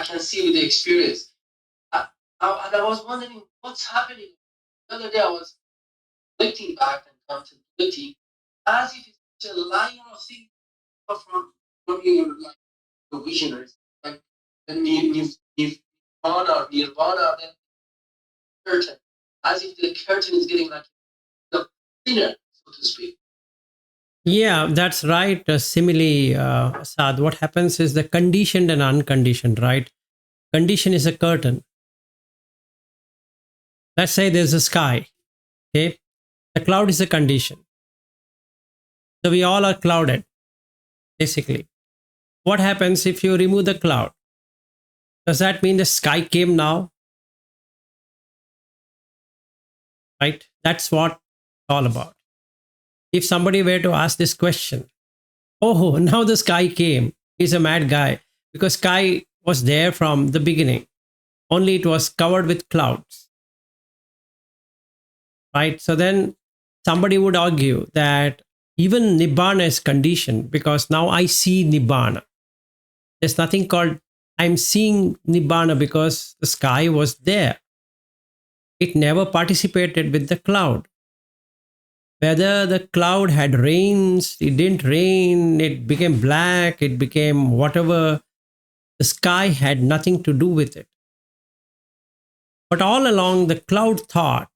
can see with the experience. And I was wondering what's happening. The other day I was looking back and contemplating as if it's a line of things from your like your visionaries. Like the nirvana, then curtain. As if the curtain is getting like thinner, so to speak. Yeah, that's right. Simile, Sad. What happens is the conditioned and unconditioned, right? Condition is a curtain. Let's say there's a sky. Okay, the cloud is a condition. So we all are clouded, basically. What happens if you remove the cloud? Does that mean the sky came now? Right? That's what it's all about. If somebody were to ask this question, oh, now the sky came, he's a mad guy, because sky was there from the beginning. Only it was covered with clouds. Right? So then somebody would argue that even Nibbana is conditioned because now I see Nibbana. There's nothing called I'm seeing Nibbana because the sky was there. It never participated with the cloud. Whether the cloud had rains, it didn't rain, it became black, it became whatever, the sky had nothing to do with it. But all along, the cloud thought,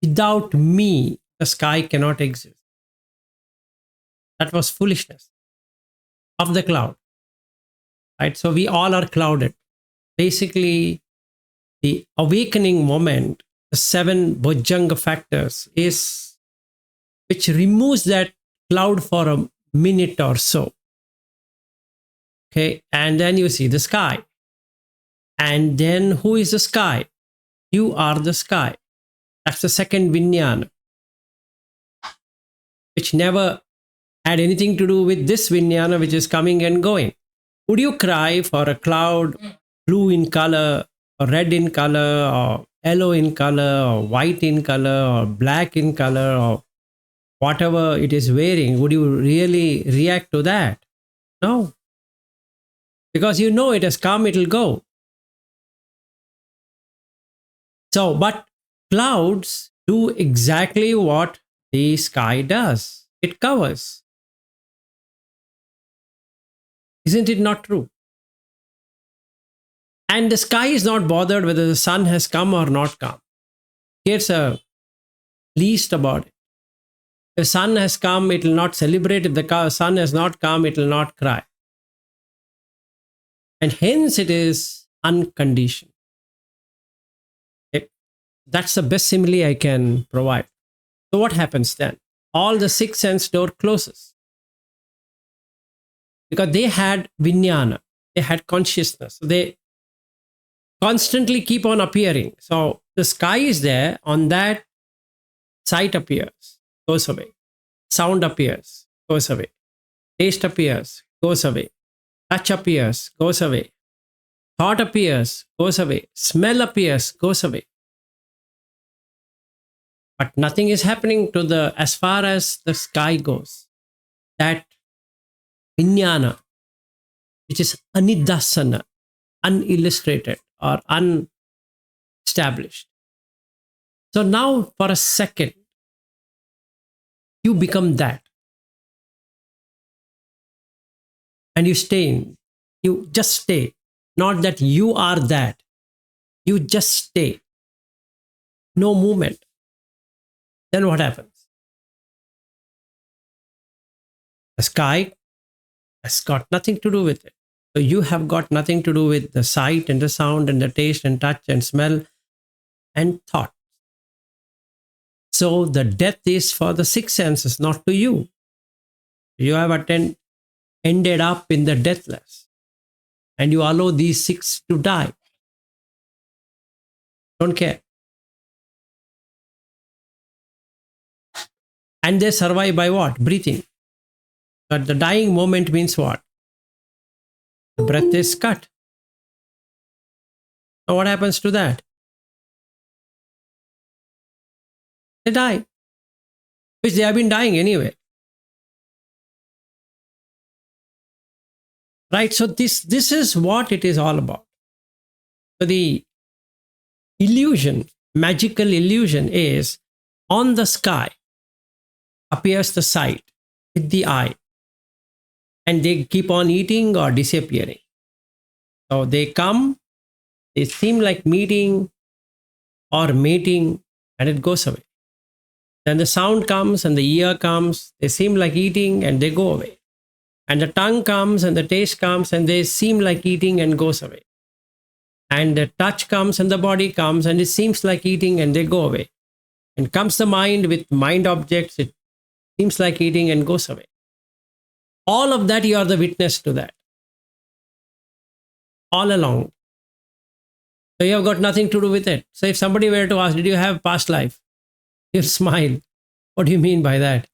without me, the sky cannot exist. That was foolishness of the cloud. Right? So we all are clouded. Basically, the awakening moment, the 7 Bojjhanga factors, is which removes that cloud for a minute or so. Okay, and then you see the sky. And then who is the sky? You are the sky. That's the second Vijnana, which never had anything to do with this Vijnana which is coming and going. Would you cry for a cloud blue in color, or red in color, or yellow in color, or white in color, or black in color, or whatever it is wearing? Would you really react to that? No. Because you know it has come, it will go. So, but clouds do exactly what the sky does. It covers. Isn't it not true? And the sky is not bothered whether the sun has come or not come. It's a least about it. If the sun has come, it will not celebrate. If the sun has not come, it will not cry. And hence it is unconditioned. That's the best simile I can provide. So what happens then? All the 6 sense door closes. Because they had vijnana, they had consciousness. They constantly keep on appearing. So the sky is there, on that sight appears, goes away. Sound appears, goes away. Taste appears, goes away. Touch appears, goes away. Thought appears, goes away. Smell appears, goes away. But nothing is happening to the, as far as the sky goes. That vijnana, which is anidasana, unillustrated or unestablished. So now for a second, you become that. And you stay in, you just stay. Not that you are that. You just stay. No movement. Then what happens? The sky has got nothing to do with it. So you have got nothing to do with the sight and the sound and the taste and touch and smell and thought. So the death is for the 6 senses, not to you. You have ended up in the deathless. And you allow these 6 to die. Don't care. And they survive by what? Breathing. But the dying moment means what? The breath is cut. Now what happens to that? They die. Which they have been dying anyway. Right? So this is what it is all about. So the illusion, magical illusion is on the sky appears the sight with the eye, and they keep on eating or disappearing. So they come, they seem like meeting or mating, and it goes away. Then the sound comes and the ear comes, they seem like eating and they go away. And the tongue comes and the taste comes and they seem like eating and goes away. And the touch comes and the body comes and it seems like eating and they go away. And comes the mind with mind objects, it seems like eating and goes away. All of that, you are the witness to that. All along. So you have got nothing to do with it. So if somebody were to ask, did you have past life? You smile. What do you mean by that?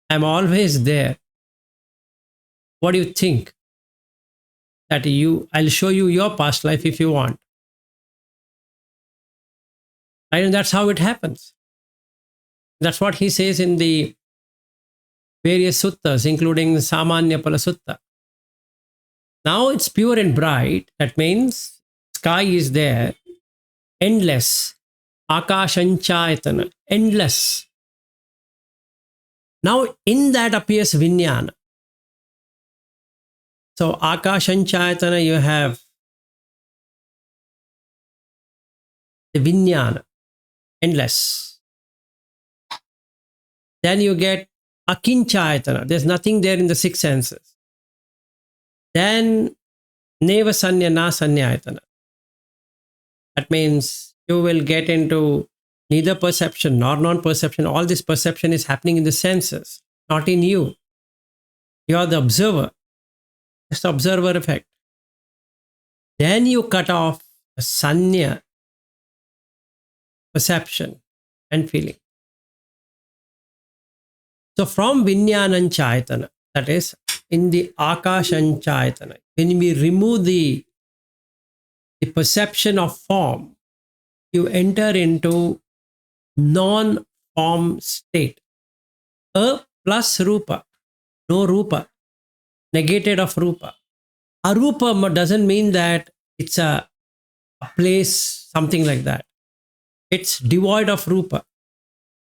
I'm always there. What do you think? That I'll show you your past life if you want. Right? And that's how it happens. That's what he says in the various suttas, including the Samanya Pala Sutta. Now it's pure and bright. That means sky is there, endless. Akashanchayatana, endless. Now in that appears Vijnana. So Akashanchayatana, you have the Vijnana, endless. Then you get Akinchayatana, there's nothing there in the six senses. Then Neva Sanya Na Sanyayatana. That means you will get into neither perception nor non-perception. All this perception is happening in the senses, not in you. You are the observer. It's the observer effect. Then you cut off the sanya, perception and feeling. So from Vijnananchayatana, that is in the Akashanchayatana, when we remove the perception of form, you enter into non-form state. A plus rupa, no rupa, negated of rupa. Arupa doesn't mean that it's a place, something like that. It's devoid of rupa.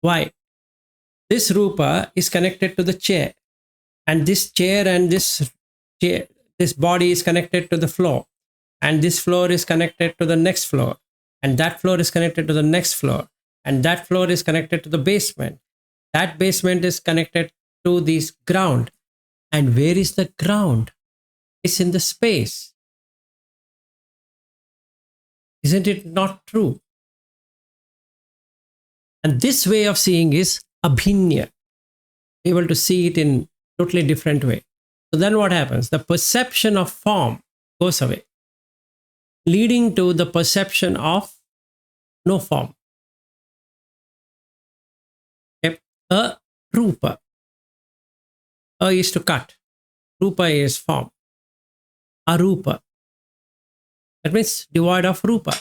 Why? This rupa is connected to the chair, and this chair and this body is connected to the floor, and this floor is connected to the next floor, and that floor is connected to the next floor, and that floor is connected to the basement. That basement is connected to this ground. And where is the ground? It's in the space. Isn't it not true? And this way of seeing is abhinya, able to see it in totally different way. So then what happens? The perception of form goes away, leading to the perception of no form. Okay. A rupa. A is to cut. Rupa is form. Arupa. That means devoid of rupa.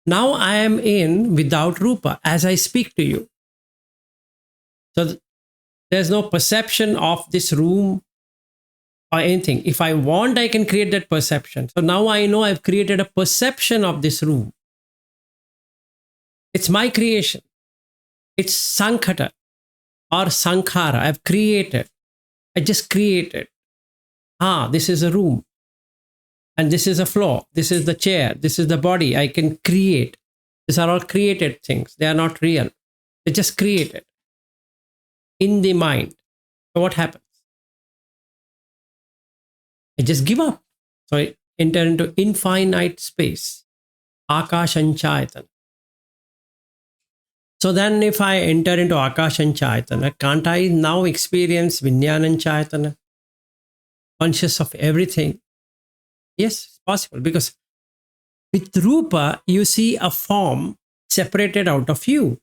Now I am in without rupa as I speak to you. So there's no perception of this room or anything. If I want, I can create that perception. So now I know I've created a perception of this room. It's my creation. It's sankhata or sankhara. I've created. I just created. This is a room. And this is a floor. This is the chair. This is the body. I can create. These are all created things. They are not real. They're just created in the mind. So what happens? I just give up. So I enter into infinite space. Akashanchayatana. So then if I enter into Akashanchayatana, can't I now experience Vijnananchayatana? Conscious of everything? Yes, it's possible, because with rupa, you see a form separated out of you.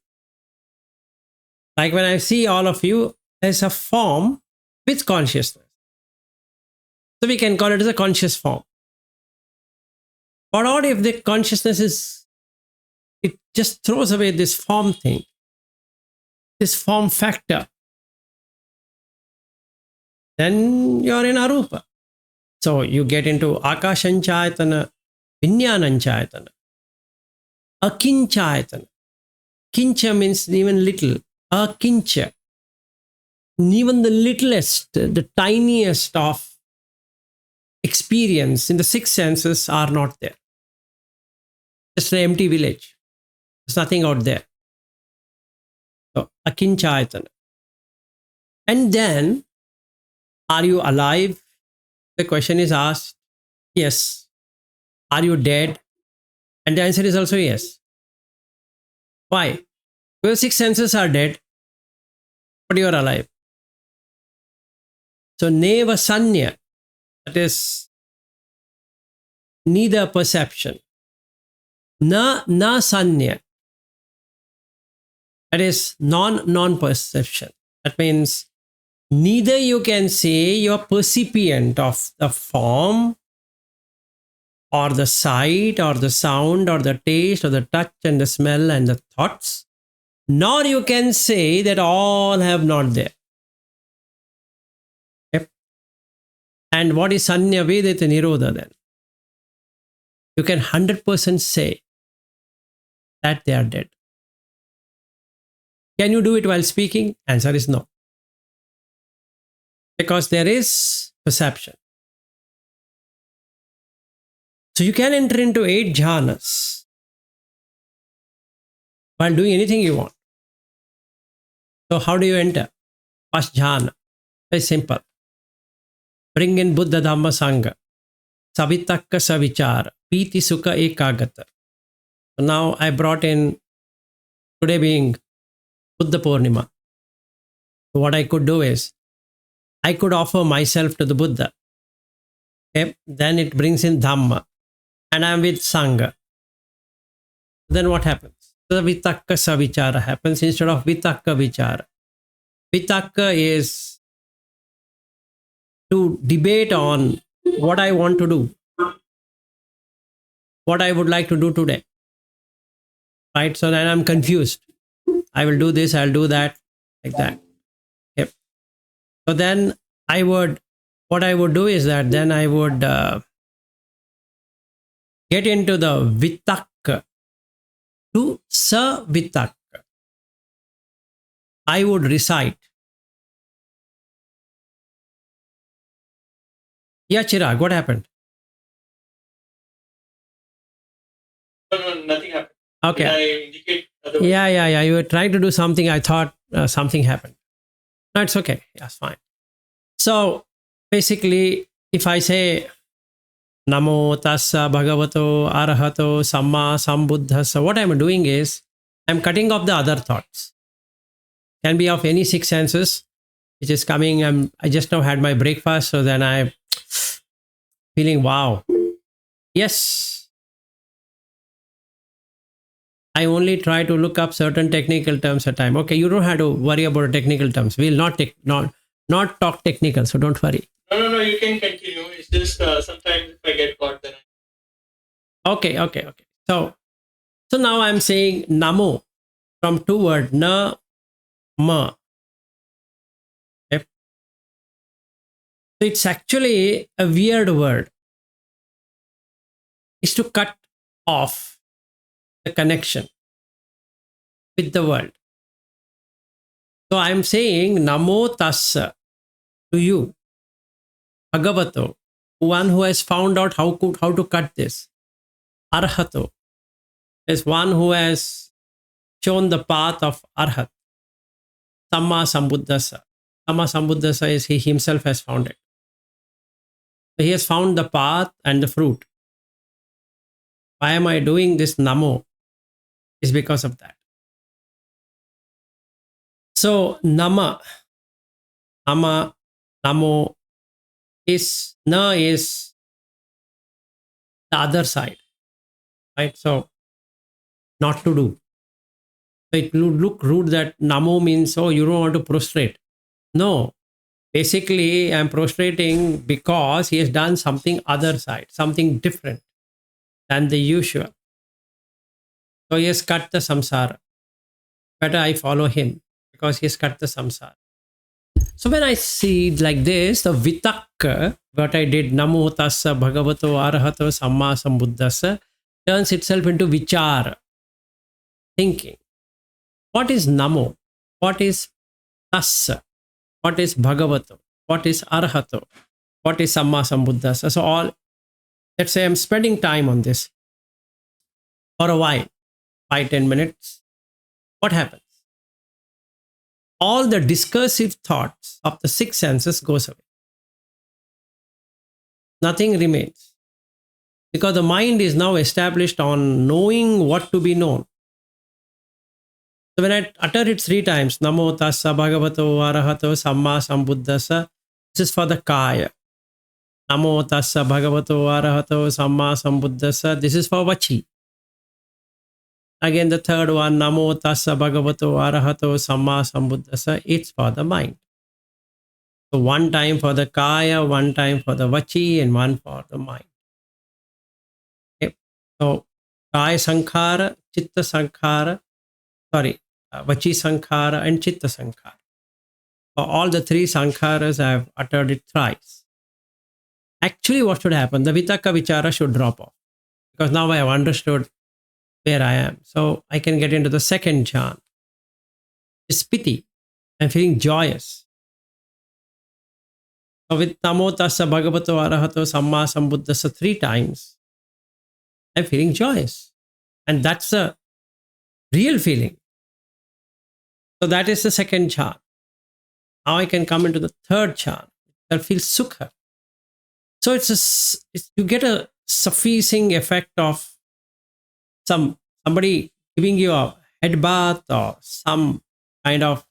Like when I see all of you, there's a form with consciousness. So we can call it as a conscious form. But what if the consciousness it just throws away this form thing, this form factor? Then you're in arupa. So you get into Akashanchayatana, Vinyananchayatana, Akinchayatana. Kincha means even little. Akincha, even the littlest, the tiniest of experience in the six senses are not there. Just an empty village. There's nothing out there. So, Akinchayatana. And then, are you alive? The question is asked. Yes. Are you dead? And the answer is also yes. Why? Your six senses are dead, but you are alive. So, neva sanya, that is neither perception. Na sanya, that is non-perception. That means neither you can say you're percipient of the form or the sight or the sound or the taste or the touch and the smell and the thoughts, nor you can say that all have not there. Yep. And what is sanya vedita nirodha then? You can 100% say that they are dead. Can you do it while speaking? Answer is no. Because there is perception. So you can enter into 8 jhanas while doing anything you want. So how do you enter? First jhana. Very simple. Bring in Buddha Dhamma Sangha. Savitakka Savichara. Piti Sukha Ekagata. So now I brought in, today being Buddha Purnima. So what I could do is, I could offer myself to the Buddha. Okay? Then it brings in Dhamma. And I'm with Sangha. Then what happens? The Vitakka Savichara happens instead of Vitakka Vichara. Vitakka is to debate on what I want to do, what I would like to do today. Right? So then I'm confused. I will do this, I'll do that, like that. Yep. So then what I would do is that then I would get into the Vitakka to Savitakka. I would recite. Yeah, Chirag, what happened? No, nothing happened. Okay. Did I indicate otherwise? Yeah. You were trying to do something. I thought something happened. No, it's okay. That's fine. So basically, if I say Namo Tassa Bhagavato Arahato Samma Sambuddhassa, what I'm doing is I'm cutting off the other thoughts. Can be of any six senses, which is coming. I just now had my breakfast, so then I'm feeling wow. Yes. I only try to look up certain technical terms at a time. Okay, you don't have to worry about technical terms. We'll not talk technical, so don't worry. No, you can continue. It's just sometimes if I get caught, then Okay. So now I'm saying Namo from two words, na, ma. Okay. So it's actually a weird word. It's to cut off the connection with the world. So I'm saying Namo Tassa to you, Bhagavato, one who has found out how to cut this. Arhato is one who has shown the path of Arhat. Samma Sambuddhasa. Samma Sambuddhasa is he himself has found it. So he has found the path and the fruit. Why am I doing this Namo? Is because of that. So Nama, Namo is the other side. Right? So not to do. So it would look rude that Namo means, oh, you don't want to prostrate. No. Basically, I'm prostrating because he has done something other side, something different than the usual. So he has cut the samsara. Better I follow him because he has cut the samsara. So when I see like this, the vitakka, what I did, Namo Tassa Bhagavato Arahato Samma Sambuddhassa, turns itself into vichar, thinking. What is Namo? What is Tassa? What is Bhagavato? What is Arahato? What is Samma Sambuddhassa? So all, let's say I'm spending time on this for a while, 5-10 minutes. What happens? All the discursive thoughts of the six senses goes away. Nothing remains. Because the mind is now established on knowing what to be known. So when I utter it 3 times, Namo Tassa Bhagavato Arahato Samma Sambuddhassa, this is for the Kaya. Namo Tassa Bhagavato Arahato Samma Sambuddhassa, this is for Vachi. Again, the third one, Namo Tassa Bhagavato Arahato Samma Sambuddhassa, it's for the mind. So 1 time for the Kaya, 1 time for the Vachi, and 1 for the mind. Okay. So Kaya Sankhara, Chitta Sankhara, Vachi Sankhara and Chitta Sankhara. For all the 3 Sankharas, I have uttered it thrice. Actually, what should happen? The Vitakka Vichara should drop off. Because now I have understood where I am. So I can get into the second jhana. It's piti. I'm feeling joyous. So with Namo Tassa Bhagavato Arahato Samma Sambuddhassa 3 times, I'm feeling joyous. And that's a real feeling. So that is the second jhana. Now I can come into the third jhana. That feels sukha. So you get a suffusing effect of somebody giving you a head bath or some kind of,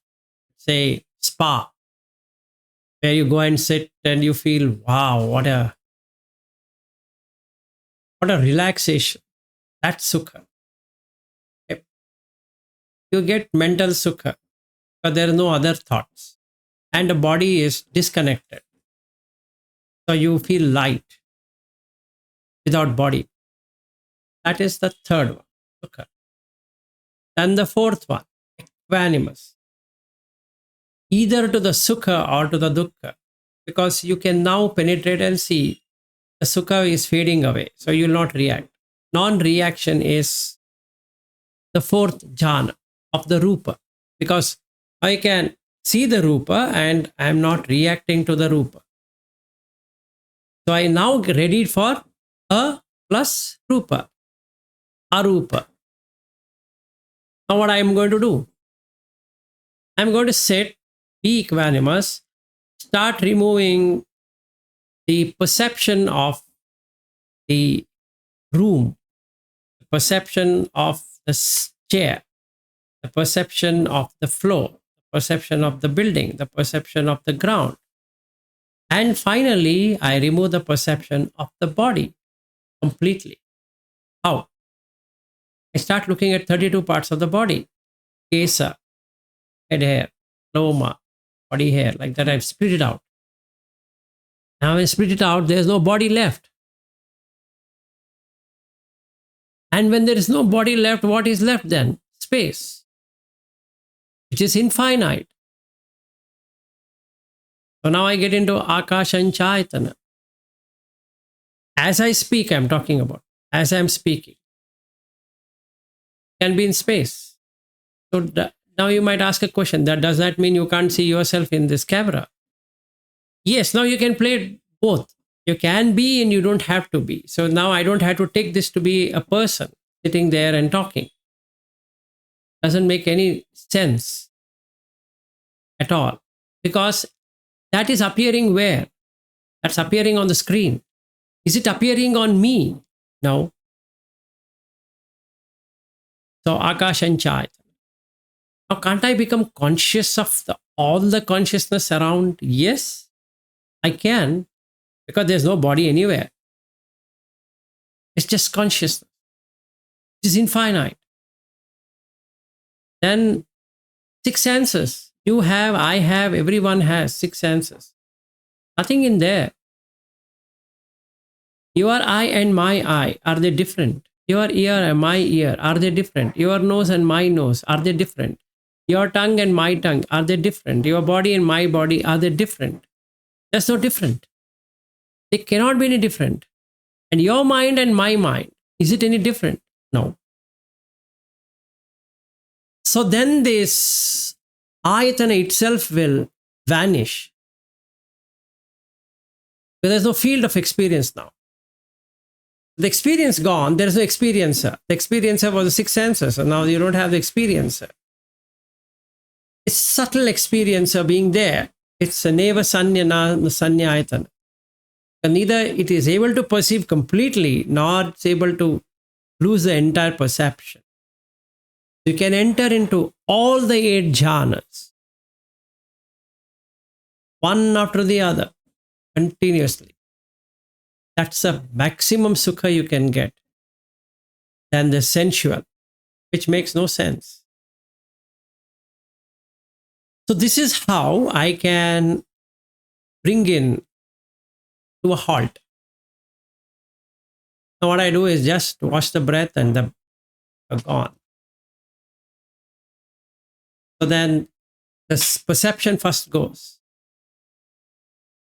say, spa, where you go and sit and you feel, wow, what a relaxation. That's sukha. Okay. You get mental sukha because there are no other thoughts and the body is disconnected. So you feel light without body. That is the third one, sukha. And the fourth one, equanimous. Either to the sukha or to the dukkha, because you can now penetrate and see the sukha is fading away, so you will not react. Non-reaction is the fourth jhana of the rupa, because I can see the rupa and I am not reacting to the rupa. So I now ready for a plus rupa, arupa. Now what I am going to do? I am going to sit, be equanimous, start removing the perception of the room, the perception of the chair, the perception of the floor, the perception of the building, the perception of the ground. And finally, I remove the perception of the body completely. How? I start looking at 32 parts of the body. Kesa, head hair, loma, body hair, like that. I've split it out. Now when I split it out, there's no body left. And when there is no body left, what is left then? Space, which is infinite. So now I get into Akash and Chaitanya. As I speak, I'm talking about. As I'm speaking. Can be in space. So now you might ask a question. Does that mean you can't see yourself in this camera? Yes, now you can play both. You can be and you don't have to be. So now I don't have to take this to be a person sitting there and talking. Doesn't make any sense at all. Because that is appearing where? That's appearing on the screen. Is it appearing on me? No. So Akash and Chaitanya. Now can't I become conscious of all the consciousness around? Yes, I can, because there's no body anywhere. It's just consciousness. It is infinite. Then 6 senses. You have, I have, everyone has 6 senses. Nothing in there. Your eye and my eye, are they different? Your ear and my ear, are they different? Your nose and my nose, are they different? Your tongue and my tongue, are they different? Your body and my body, are they different? That's no different. They cannot be any different. And your mind and my mind, is it any different? No. So then this ayatana itself will vanish. But there's no field of experience now. The experience gone, there's no experiencer. The experiencer was the six senses, and now you don't have the experiencer. It's subtle experiencer being there. It's a neva sanya na sanya ayatana. And neither it is able to perceive completely, nor it's able to lose the entire perception. You can enter into all the 8 jhanas, one after the other, continuously. That's the maximum sukha you can get than the sensual, which makes no sense. So this is how I can bring in to a halt. Now what I do is just watch the breath and the gone. So then the perception first goes.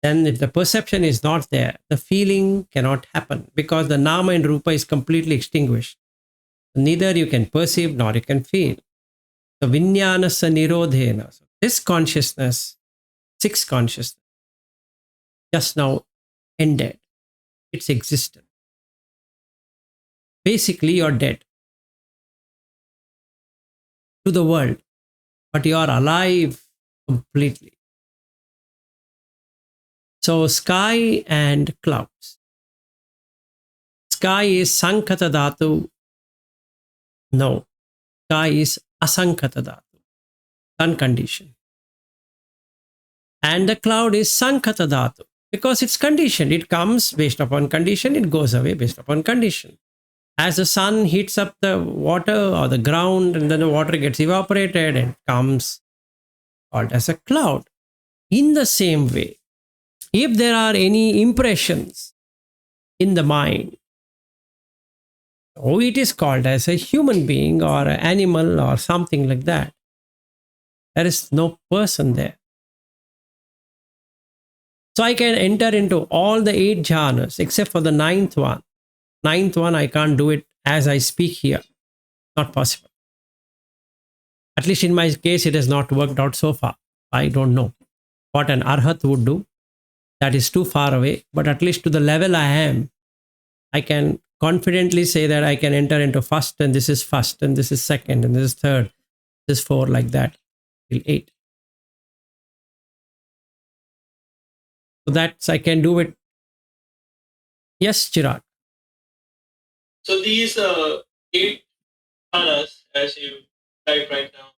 Then if the perception is not there, the feeling cannot happen because the nama and rupa is completely extinguished. Neither you can perceive nor you can feel. So vinyanasa nirodhena. So this consciousness, 6 consciousness, just now ended its existence. Basically, you're dead to the world, but you are alive completely. So sky and clouds. Sky is sankata dhatu. No, sky is asankata dhatu, unconditioned. And the cloud is sankata dhatu because it's conditioned. It comes based upon condition, it goes away based upon condition. As the sun heats up the water or the ground, and then the water gets evaporated and comes called as a cloud. In the same way, if there are any impressions in the mind, it is called as a human being or an animal or something like that. There is no person there. So I can enter into all the 8 jhanas except for the 9th one. 9th one, I can't do it as I speak here. Not possible. At least in my case, it has not worked out so far. I don't know what an arhat would do. That is too far away. But at least to the level I am, I can confidently say that I can enter into first, and this is first, and this is second, and this is third, this is 4, like that, till 8. So that's, I can do it. Yes, Chirag. So these 8 jhanas, as you type right now,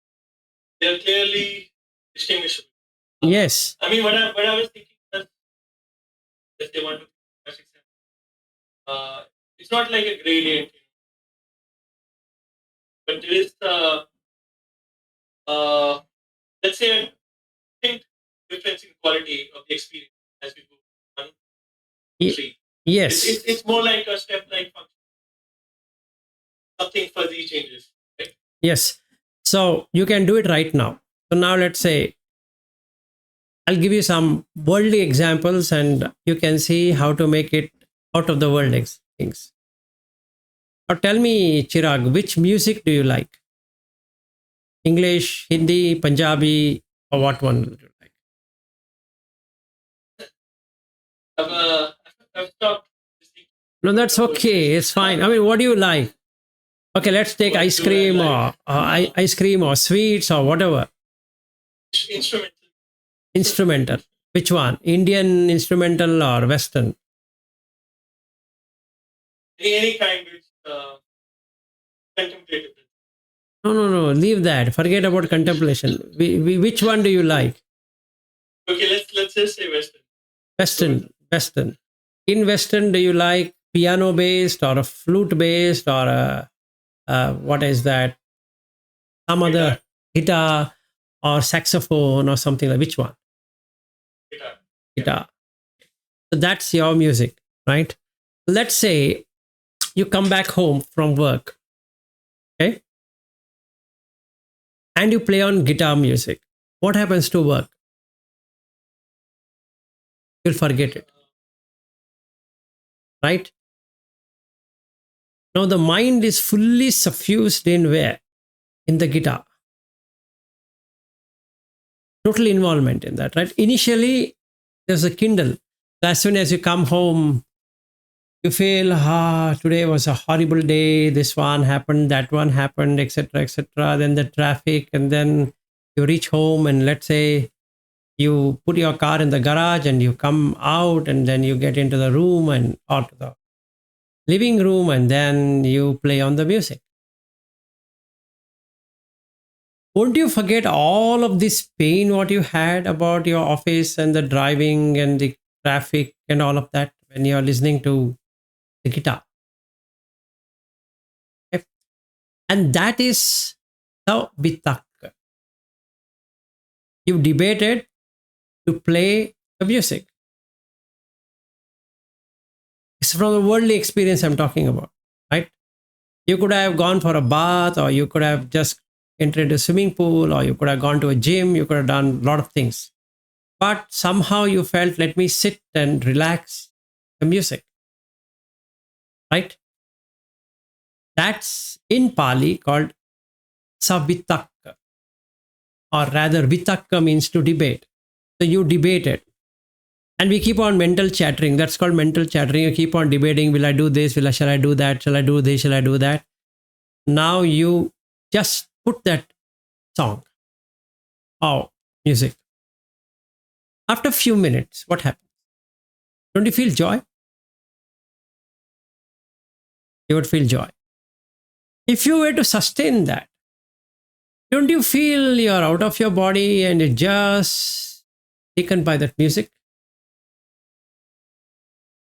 they're clearly distinguishable. Yes. I mean, what I was thinking was, if they want to, it's not like a gradient, but there is let's say a distinct difference in quality of the experience as we go 1, 3. Yes. It's more like a step-like function. Something fuzzy changes, right? Yes. So you can do it right now. So now let's say, I'll give you some worldly examples and you can see how to make it out of the world things. Now tell me, Chirag, which music do you like? English, Hindi, Punjabi, or what one do you like? I've stopped listening. No, that's okay. It's fine. I mean, what do you like? Okay, let's take ice cream or sweets or whatever. Instrumental. Which one? Indian instrumental or Western? Any kind of contemplative. No. Leave that. Forget about contemplation. Which one do you like? Okay, let's just say Western. Western. In Western, do you like piano based or a flute based or a what is that? Some other guitar or saxophone or something like, which one? Guitar. So that's your music, right? Let's say you come back home from work. Okay. and you play on guitar music, what happens to work? You'll forget it, right? Now the mind is fully suffused in where? In the guitar. Total involvement in that, right? Initially, there's a kindle. As soon as you come home, you feel, today was a horrible day. This one happened, that one happened, etc., etc. Then the traffic, and then you reach home, and let's say you put your car in the garage and you come out, and then you get into the room and or to the living room, and then you play on the music. Won't you forget all of this pain what you had about your office and the driving and the traffic and all of that when you're listening to the guitar? Okay? And that is the vitakka. You debated to play the music. It's from the worldly experience I'm talking about, right? You could have gone for a bath, or you could have just entered a swimming pool, or you could have gone to a gym, you could have done a lot of things. But somehow you felt, let me sit and relax the music, right? That's in Pali called savitakka, or rather, vitakka means to debate. So you debated. And we keep on mental chattering. That's called mental chattering. You keep on debating, will I do this? Shall I do that? Shall I do this? Shall I do that? Now you just put that song or music. After a few minutes, what happens? Don't you feel joy? You would feel joy. If you were to sustain that, don't you feel you're out of your body and you're just taken by that music?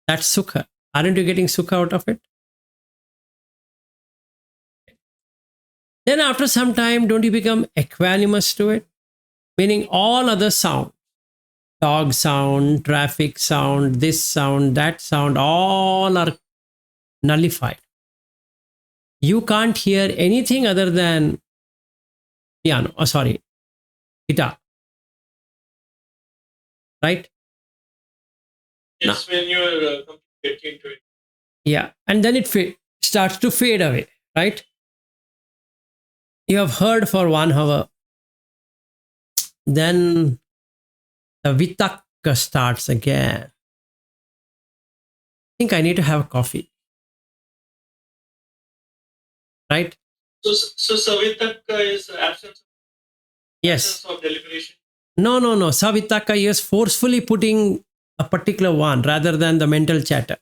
That's sukha. Aren't you getting sukha out of it? Then after some time, don't you become equanimous to it? Meaning all other sound, dog sound, traffic sound, this sound, that sound, all are nullified. You can't hear anything other than guitar. Right? Yes, when you're completely into it. Yeah. And then it starts to fade away, right? You have heard for 1 hour. Then the vitakka starts again. I think I need to have coffee. Right? So savitakka is absence Yes. of deliberation. No. Savitakka is forcefully putting a particular one rather than the mental chatter.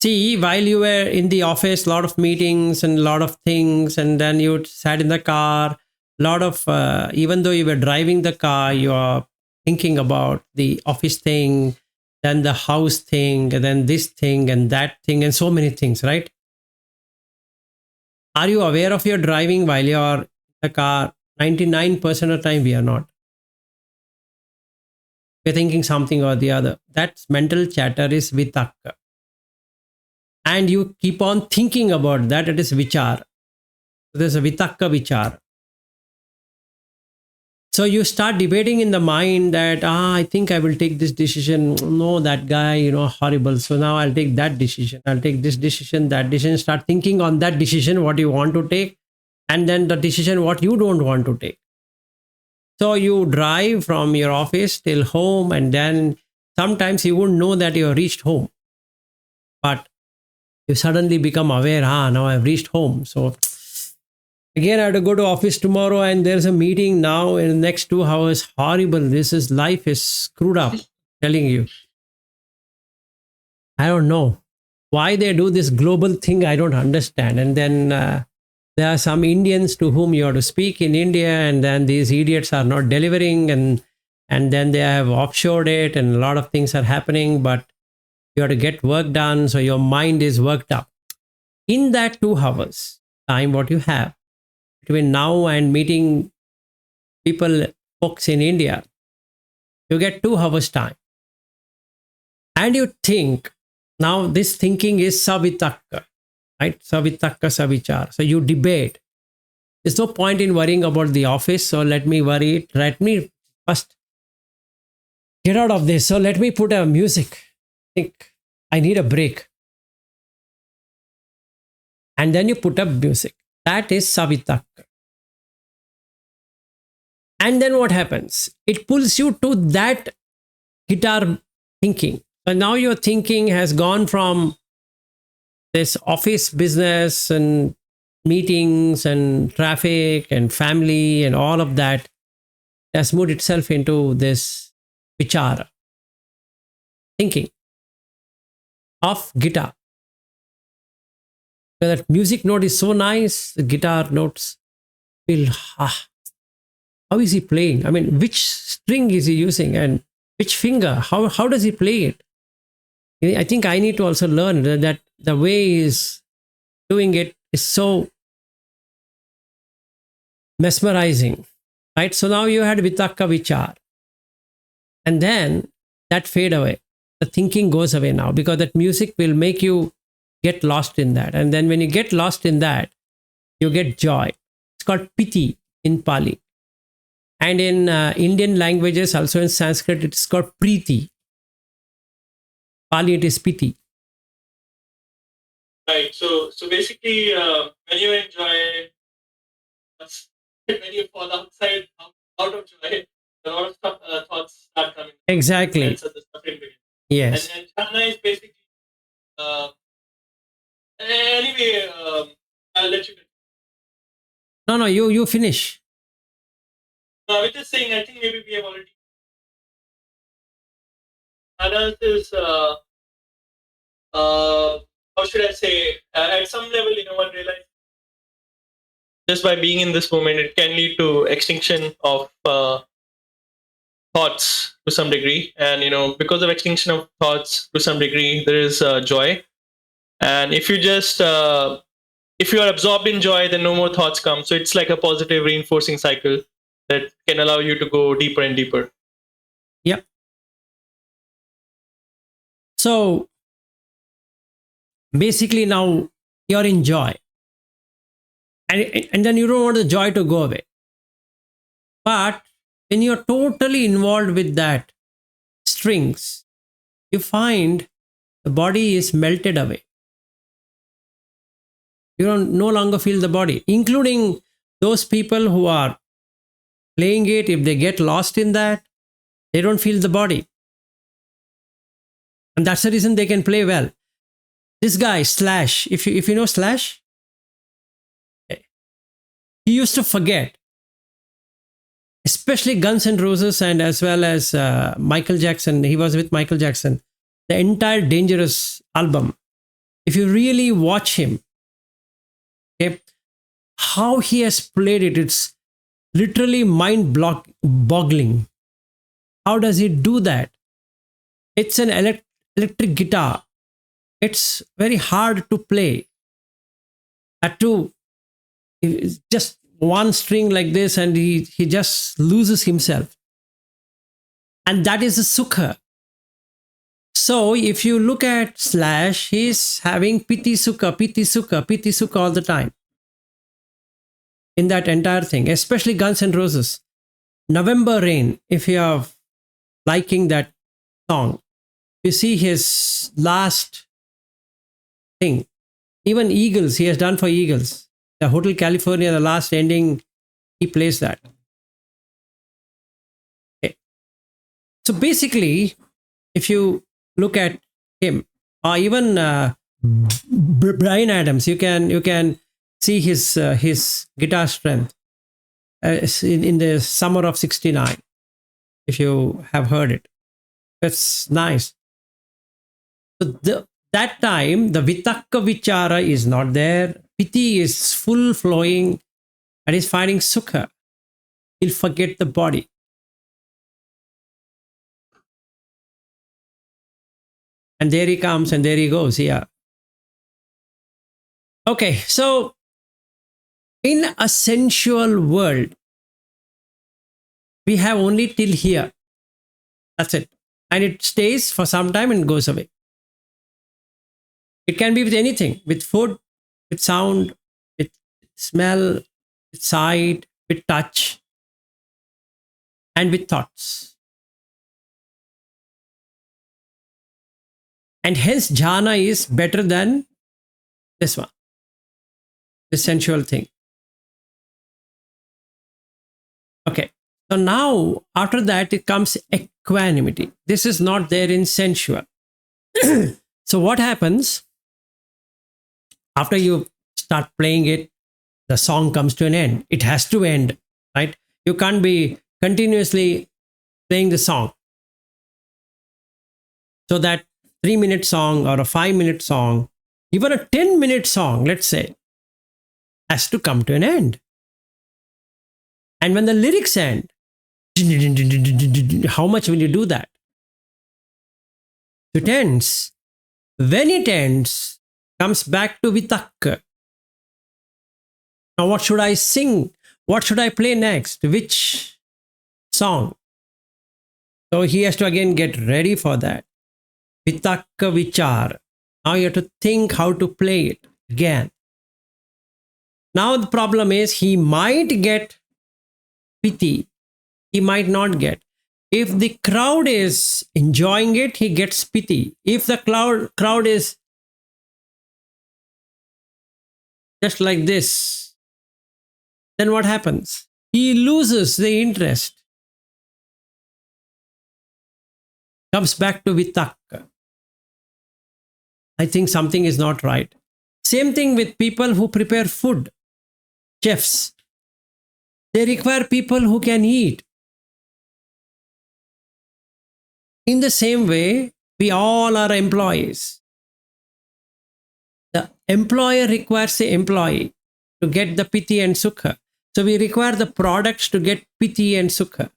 See, while you were in the office, a lot of meetings and a lot of things, and then you sat in the car, lot of, even though you were driving the car, you are thinking about the office thing, then the house thing, and then this thing and that thing, and so many things, right? Are you aware of your driving while you are in the car? 99% of the time, we are not. We're thinking something or the other. That's mental chatter is vitakka. And you keep on thinking about that, it is vichar. There's a vitakka vichar. So you start debating in the mind that, I think I will take this decision. No, that guy, horrible. So now I'll take that decision. I'll take this decision, that decision. Start thinking on that decision, what you want to take, and then the decision, what you don't want to take. So you drive from your office till home, and then sometimes you wouldn't know that you have reached home. But you suddenly become aware, now I've reached home. So again, I have to go to office tomorrow, and there's a meeting now in the next 2 hours. Horrible. Life is screwed up. Telling you. I don't know why they do this global thing. I don't understand. And then there are some Indians to whom you have to speak in India, and then these idiots are not delivering, and then they have offshored it, and a lot of things are happening, but you have to get work done. So your mind is worked up. In that 2 hours time, what you have between now and meeting people, folks in India, you get 2 hours time. And you think, now this thinking is savitakka, right? Savitakka savichar. So you debate. There's no point in worrying about the office. So let me worry it. Let me first get out of this. So let me put a music. Think I need a break. And then you put up music. That is Savitak. And then what happens? It pulls you to that guitar thinking. So now your thinking has gone from this office business and meetings and traffic and family and all of that has moved itself into this vichara, thinking of guitar. So that music note is so nice, the guitar notes feel, how is he playing? I mean, which string is he using and which finger? How does he play it? I think I need to also learn that the way he's doing it is so mesmerizing, right? So now you had Vitaka Vichar. And then that fade away. The thinking goes away now because that music will make you get lost in that. And then when you get lost in that, you get joy. It's called piti in Pali. And in Indian languages, also in Sanskrit, it's called priti. Pali, it is piti. Right. So basically, when you enjoy, when you fall out of joy, a lot of thoughts start coming. Exactly. And so the suffering begins. Yes. And Jhana is basically, anyway, I'll let you. No, you finish. No, I was just saying, I think maybe we have already. Jhana is, how should I say, at some level, one realizes just by being in this moment, it can lead to extinction of thoughts to some degree. And, because of extinction of thoughts to some degree, there is joy. And if you just, if you are absorbed in joy, then no more thoughts come. So it's like a positive reinforcing cycle that can allow you to go deeper and deeper. Yep. So basically now you're in joy. And then you don't want the joy to go away. But when you're totally involved with that strings, you find the body is melted away. You don't no longer feel the body, including those people who are playing it. If they get lost in that, they don't feel the body. And that's the reason they can play well. This guy, Slash, if you know Slash, he used to forget, especially Guns N' Roses and as well as Michael Jackson. He was with Michael Jackson. The entire Dangerous album. If you really watch him, okay, how he has played it, it's literally mind-boggling. How does he do that? It's an electric guitar. It's very hard to play. Just one string like this and he just loses himself. And that is the sukha. So if you look at Slash, he's having piti sukha all the time. In that entire thing, especially Guns N' Roses. November Rain, if you are liking that song, you see his last thing. Even Eagles, he has done for Eagles. The Hotel California, the last ending, he plays that. Okay. So basically, if you look at him, or even Brian Adams, you can see his guitar strength in the summer of '69. If you have heard it, that's nice. So that time, the Vitakka Vichara is not there. Piti is full flowing and is finding Sukha. He'll forget the body. And there he comes and there he goes. Yeah. Okay, so in a sensual world, we have only till here. That's it. And it stays for some time and goes away. It can be with anything, with food, with sound, with smell, with sight, with touch, and with thoughts. And hence, jhana is better than this one, the sensual thing. Okay. So now, after that, it comes equanimity. This is not there in sensual. So what happens after you start playing it? The song comes to an end. It has to end, right? You can't be continuously playing the song. So that 3-minute song or a 5-minute song, even a 10-minute song, let's say, has to come to an end. And when the lyrics end, how much will you do that? It ends. When it ends, comes back to vitakka. Now, what should I sing? What should I play next? Which song? So he has to again get ready for that. Vitakka vichar. Now you have to think how to play it again. Now the problem is he might get piti. He might not get. If the crowd is enjoying it, he gets piti. If the crowd is just like this, then what happens? He loses the interest. Comes back to vitakka. I think something is not right. Same thing with people who prepare food. Chefs. They require people who can eat. In the same way, we all are employees. The employer requires the employee to get the piti and sukha. So we require the products to get piti and sukha.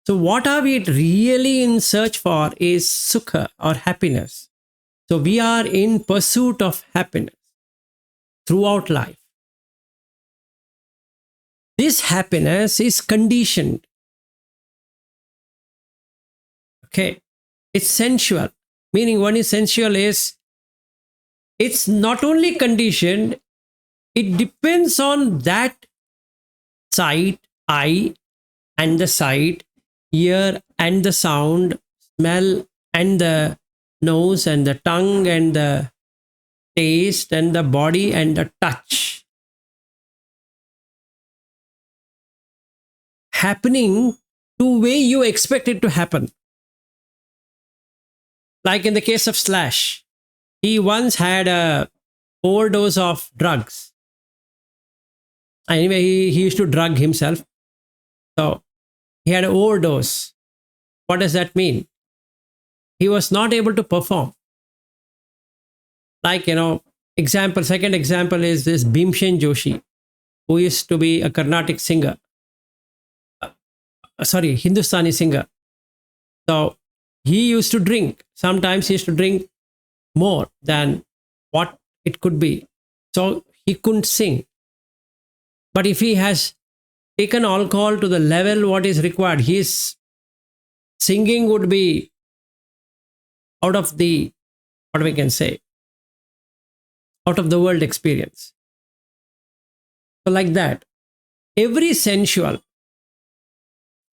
So what are we really in search for is sukha or happiness. So we are in pursuit of happiness throughout life. This happiness is conditioned. Okay. It's sensual. Meaning what is sensual is it's not only conditioned, it depends on that sight, eye, and the sight, ear, and the sound, smell, and the nose, and the tongue, and the taste, and the body, and the touch. Happening to way you expect it to happen. Like in the case of Slash, he once had a overdose of drugs. Anyway, he used to drug himself. So he had an overdose. What does that mean? He was not able to perform. Like, second example is this Bhimshen Joshi, who used to be a Carnatic singer. Hindustani singer. So he used to drink. Sometimes he used to drink more than what it could be. So he couldn't sing. But if he has taken alcohol to the level what is required, his singing would be out of the, what we can say, out of the world experience. So like that, every sensual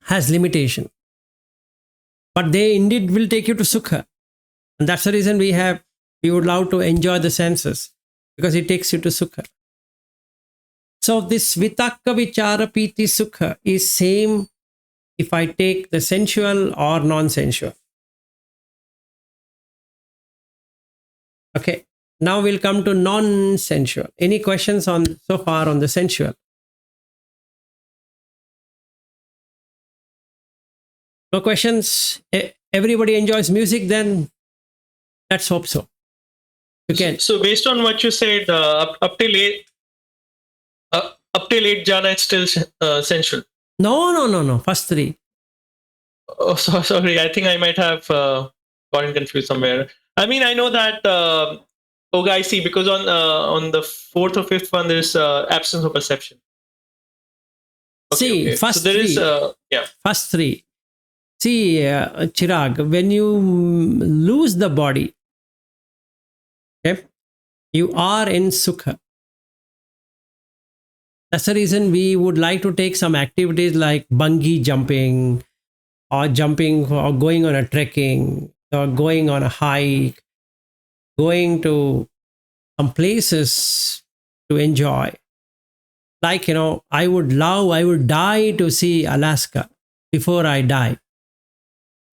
has limitation. But they indeed will take you to sukha. And that's the reason we would love to enjoy the senses, because it takes you to sukha. So this vitakka vichara piti sukha is same if I take the sensual or non-sensual. Okay. Now we'll come to non-sensual. Any questions so far on the sensual? No questions? Everybody enjoys music, then let's hope so. You can. So based on what you said, up till 8 jhana is still sensual. No. First 3. Oh, sorry. I think I might have gotten confused somewhere. I mean, I know that. Okay, I see. Because on the 4th or 5th one, there's absence of perception. Okay. First so there 3. Is, First 3. See, Chirag, when you lose the body, okay, you are in sukha. That's the reason we would like to take some activities like bungee jumping or going on a trekking or going on a hike, going to some places to enjoy. Like, I would die to see Alaska before I die.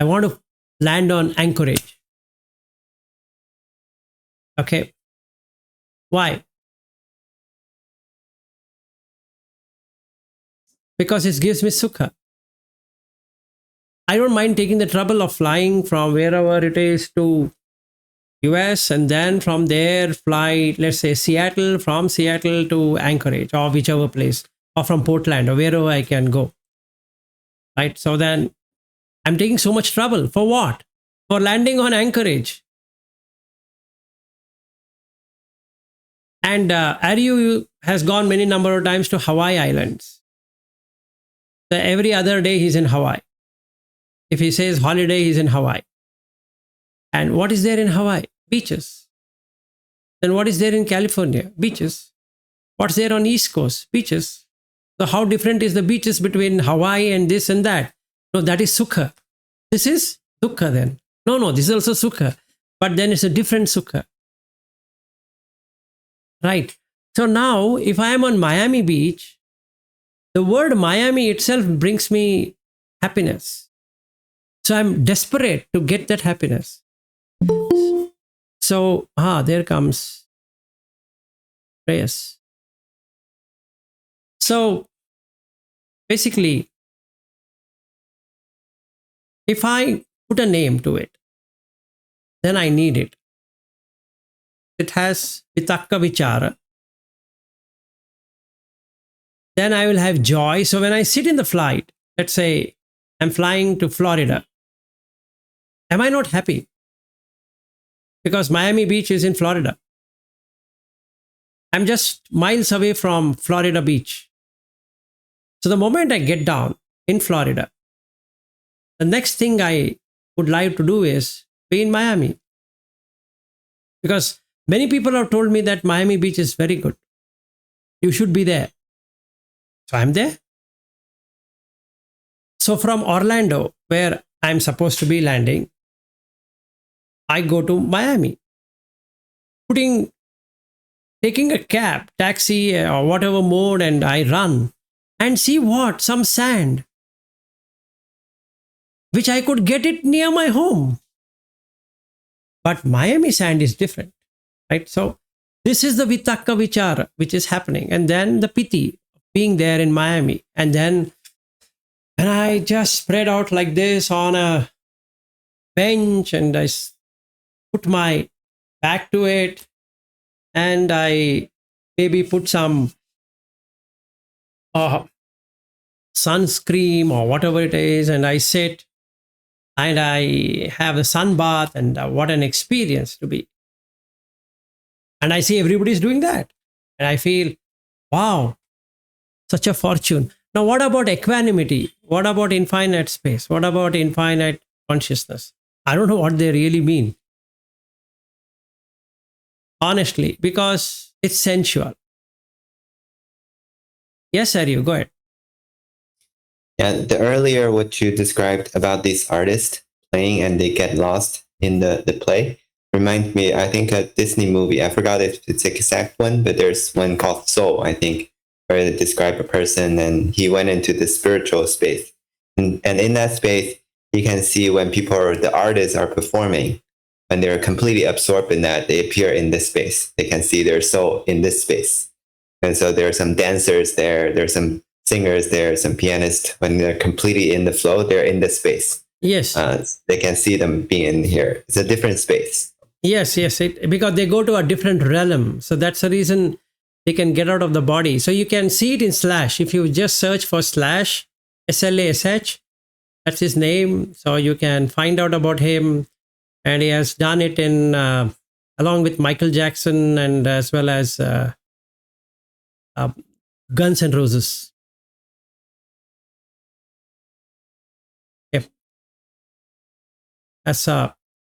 I want to land on Anchorage. Okay. Why? Because it gives me sukha. I don't mind taking the trouble of flying from wherever it is to US and then from there fly, let's say Seattle, from Seattle to Anchorage or whichever place, or from Portland or wherever I can go. Right. So then I'm taking so much trouble for what? For landing on Anchorage. And Aryu has gone many number of times to Hawaii Islands. So every other day he's in Hawaii. If he says holiday, he's in Hawaii. And what is there in Hawaii? Beaches. Then what is there in California? Beaches. What's there on East Coast? Beaches. So how different is the beaches between Hawaii and this and that? No, that is sukha. This is dukkha then. No, this is also sukha. But then it's a different sukha. Right. So now if I am on Miami Beach, the word Miami itself brings me happiness. So I'm desperate to get that happiness. So, there comes Reyes. So basically, if I put a name to it, then I need it. It has vitakka vichara. Then I will have joy. So when I sit in the flight, let's say I'm flying to Florida, am I not happy? Because Miami Beach is in Florida. I'm just miles away from Florida Beach. So the moment I get down in Florida, the next thing I would like to do is be in Miami. Because many people have told me that Miami Beach is very good. You should be there. So I'm there. So from Orlando, where I'm supposed to be landing, I go to Miami. Taking a cab, taxi, or whatever mode, and I run and see what? Some sand, which I could get it near my home. But Miami sand is different, right? So this is the vitakka vichara, which is happening. And then the piti, being there in Miami. And then when I just spread out like this on a bench and I put my back to it and I maybe put some sunscreen or whatever it is, and I sit and I have a sun bath, and what an experience to be. And I see everybody's doing that. And I feel, wow, such a fortune. Now, what about equanimity? What about infinite space? What about infinite consciousness? I don't know what they really mean. Honestly, because it's sensual. Yes, Aryu, go ahead. Yeah, the earlier what you described about these artists playing and they get lost in the play reminds me, I think, a Disney movie. I forgot if it's the exact one, but there's one called Soul, I think, where they describe a person and he went into the spiritual space. And in that space, you can see when the artists are performing, when they're completely absorbed in that, they appear in this space. They can see their soul in this space. And so there are some dancers there, there's some singers there, some pianists. When they're completely in the flow, they're in this space. Yes. They can see them being in here. It's a different space. Yes, because they go to a different realm. So that's the reason they can get out of the body. So you can see it in Slash. If you just search for Slash, Slash, that's his name. So you can find out about him. And he has done it in along with Michael Jackson and as well as Guns N' Roses. Yep. As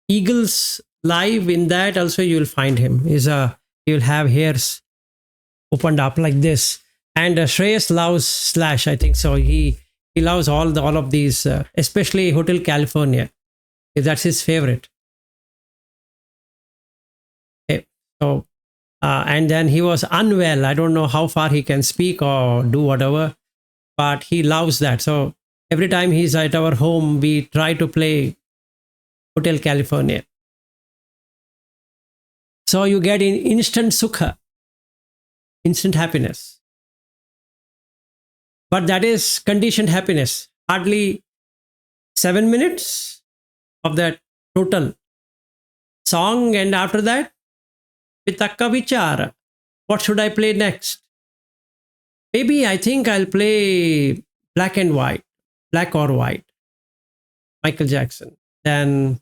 Eagles live in that also you'll find him. You'll have hairs opened up like this. And Shreyas loves Slash, I think so. He loves all of these, especially Hotel California. That's his favorite. Okay. So and then he was unwell. I don't know how far he can speak or do whatever, but he loves that. So every time he's at our home, we try to play Hotel California. So you get in instant sukha, instant happiness. But that is conditioned happiness. Hardly 7 minutes of that total song, and after that, Vitakka Vichara. What should I play next? Maybe I think I'll play Black and White, Black or White, Michael Jackson. Then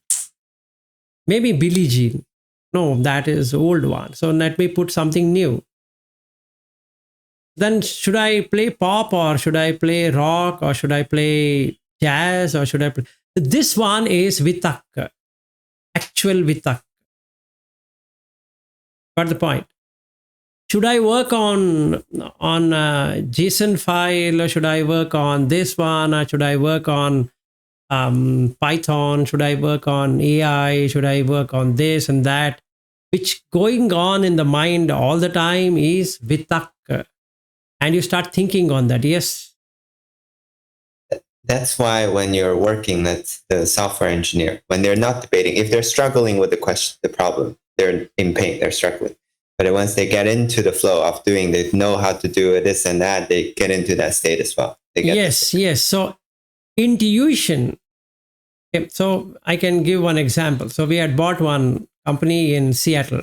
maybe Billie Jean. No, that is old one. So let me put something new. Then should I play pop or should I play rock or should I play jazz or should I play? This one is Vitakka, actual Vitakka. Got the point? Should I work on JSON file or should I work on this one or should I work on Python? Should I work on AI? Should I work on this and that? Which going on in the mind all the time is Vitakka. And you start thinking on that. Yes. That's why when you're working, that's the software engineer, when they're not debating, if they're struggling with the question, the problem, they're in pain, they're struggling. But once they get into the flow of doing, they know how to do this and that, they get into that state as well. Yes. So intuition. Okay, so I can give one example. So we had bought one company in Seattle.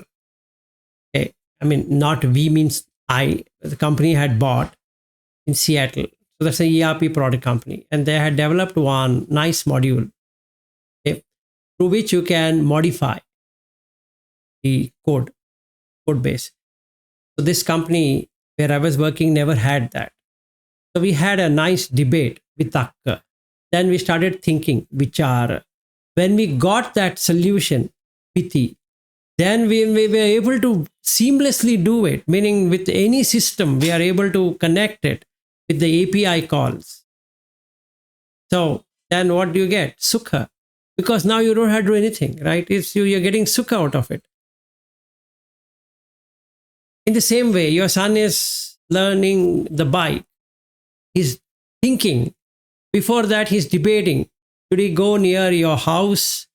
Okay. I mean, not we means I. The company had bought in Seattle. So that's an ERP product company. And they had developed one nice module, okay, through which you can modify the code base. So this company where I was working never had that. So we had a nice debate with Akka. Then we started thinking, Vichara. When we got that solution, Piti, then we were able to seamlessly do it, meaning with any system, we are able to connect it with the API calls. So then what do you get? Sukha. Because now you don't have to do anything, right? You're getting sukha out of it. In the same way, your son is learning the bike. He's thinking. Before that, he's debating. Should he go near your house?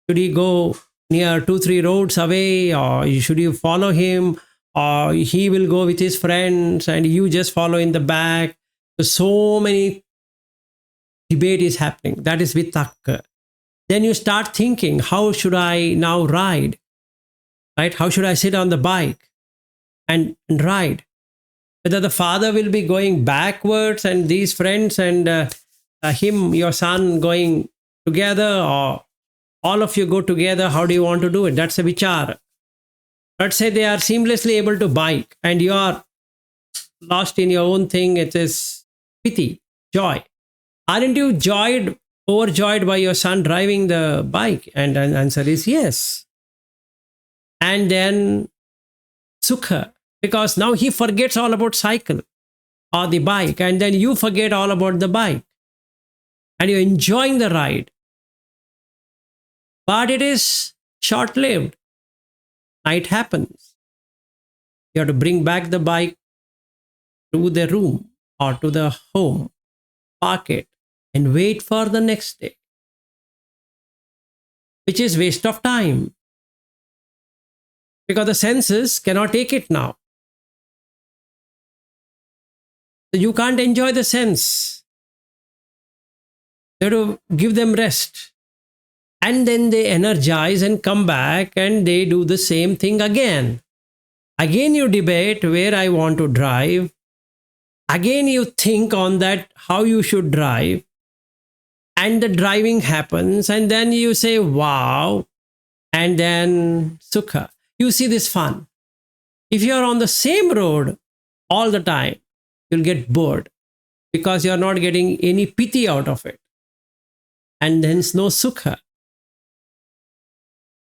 Should he go near 2-3 roads away? Or should you follow him? Or he will go with his friends and you just follow in the back? So many debate is happening. That is Vitakka. Then you start thinking, how should I now ride? Right? How should I sit on the bike and ride? Whether the father will be going backwards and these friends and him, your son, going together, or all of you go together, how do you want to do it? That's a vichara. Let's say they are seamlessly able to bike and you are lost in your own thing. It is piti, joy. Aren't you overjoyed by your son driving the bike? And the answer is yes. And then sukha, because now he forgets all about cycle or the bike, and then you forget all about the bike and you're enjoying the ride. But it is short-lived. Night happens. You have to bring back the bike to the room or to the home, park it, and wait for the next day, which is waste of time because the senses cannot take it now. So you can't enjoy the sense. You have to give them rest. And then they energize and come back and they do the same thing again. Again, you debate where I want to drive. Again, you think on that, how you should drive. And the driving happens. And then you say, wow. And then sukha. You see this fun. If you are on the same road all the time, you'll get bored because you're not getting any piti out of it. And hence no sukha.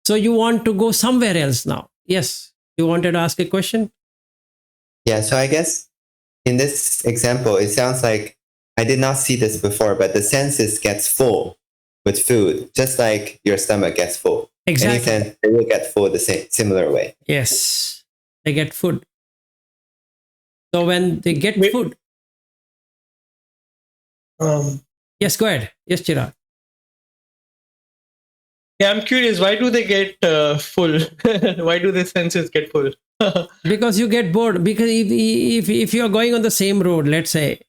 So you want to go somewhere else now. Yes. You wanted to ask a question? Yeah. So I guess in this example, it sounds like I did not see this before, but the senses gets full with food, just like your stomach gets full. Exactly. Any sense, they will get full the same similar way. Yes, they get food. So when they get Wait. food, yes, go ahead. Yes, Chirag. Yeah, I'm curious. Why do they get full? Why do their senses get full? Because you get bored. Because if you are going on the same road, let's say,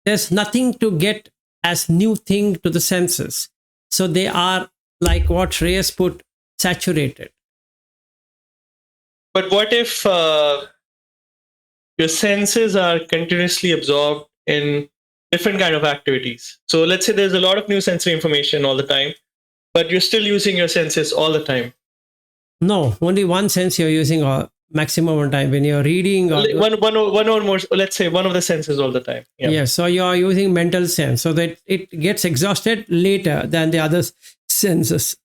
there's nothing to get as new thing to the senses. So they are like what Shreyas put, saturated. But what if your senses are continuously absorbed in different kind of activities? So let's say there's a lot of new sensory information all the time, but you're still using your senses all the time. No, only one sense you're using maximum one time when you're reading or One or more, let's say one of the senses all the time. Yeah. yes, so you are using mental sense so that it gets exhausted later than the other senses.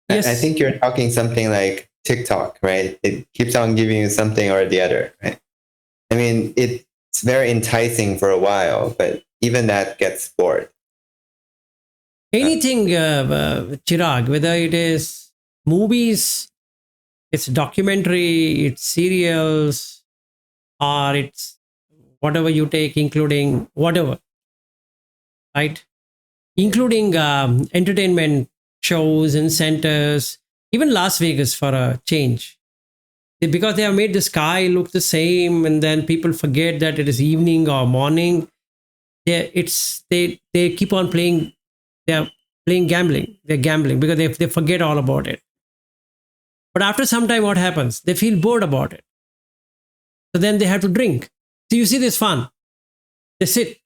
Yes. I think you're talking something like TikTok, right? It keeps on giving you something or the other, right? I mean, it's very enticing for a while, but even that gets bored. Anything, Chirag, whether it is movies, it's documentary, it's serials, or it's whatever you take, including whatever, right? Including entertainment shows and centers, even Las Vegas for a change. Because they have made the sky look the same, and then people forget that it is evening or morning. They keep on playing. They're playing gambling. They're gambling because they forget all about it. But after some time, what happens? They feel bored about it. So then they have to drink. So you see this fun. They sit.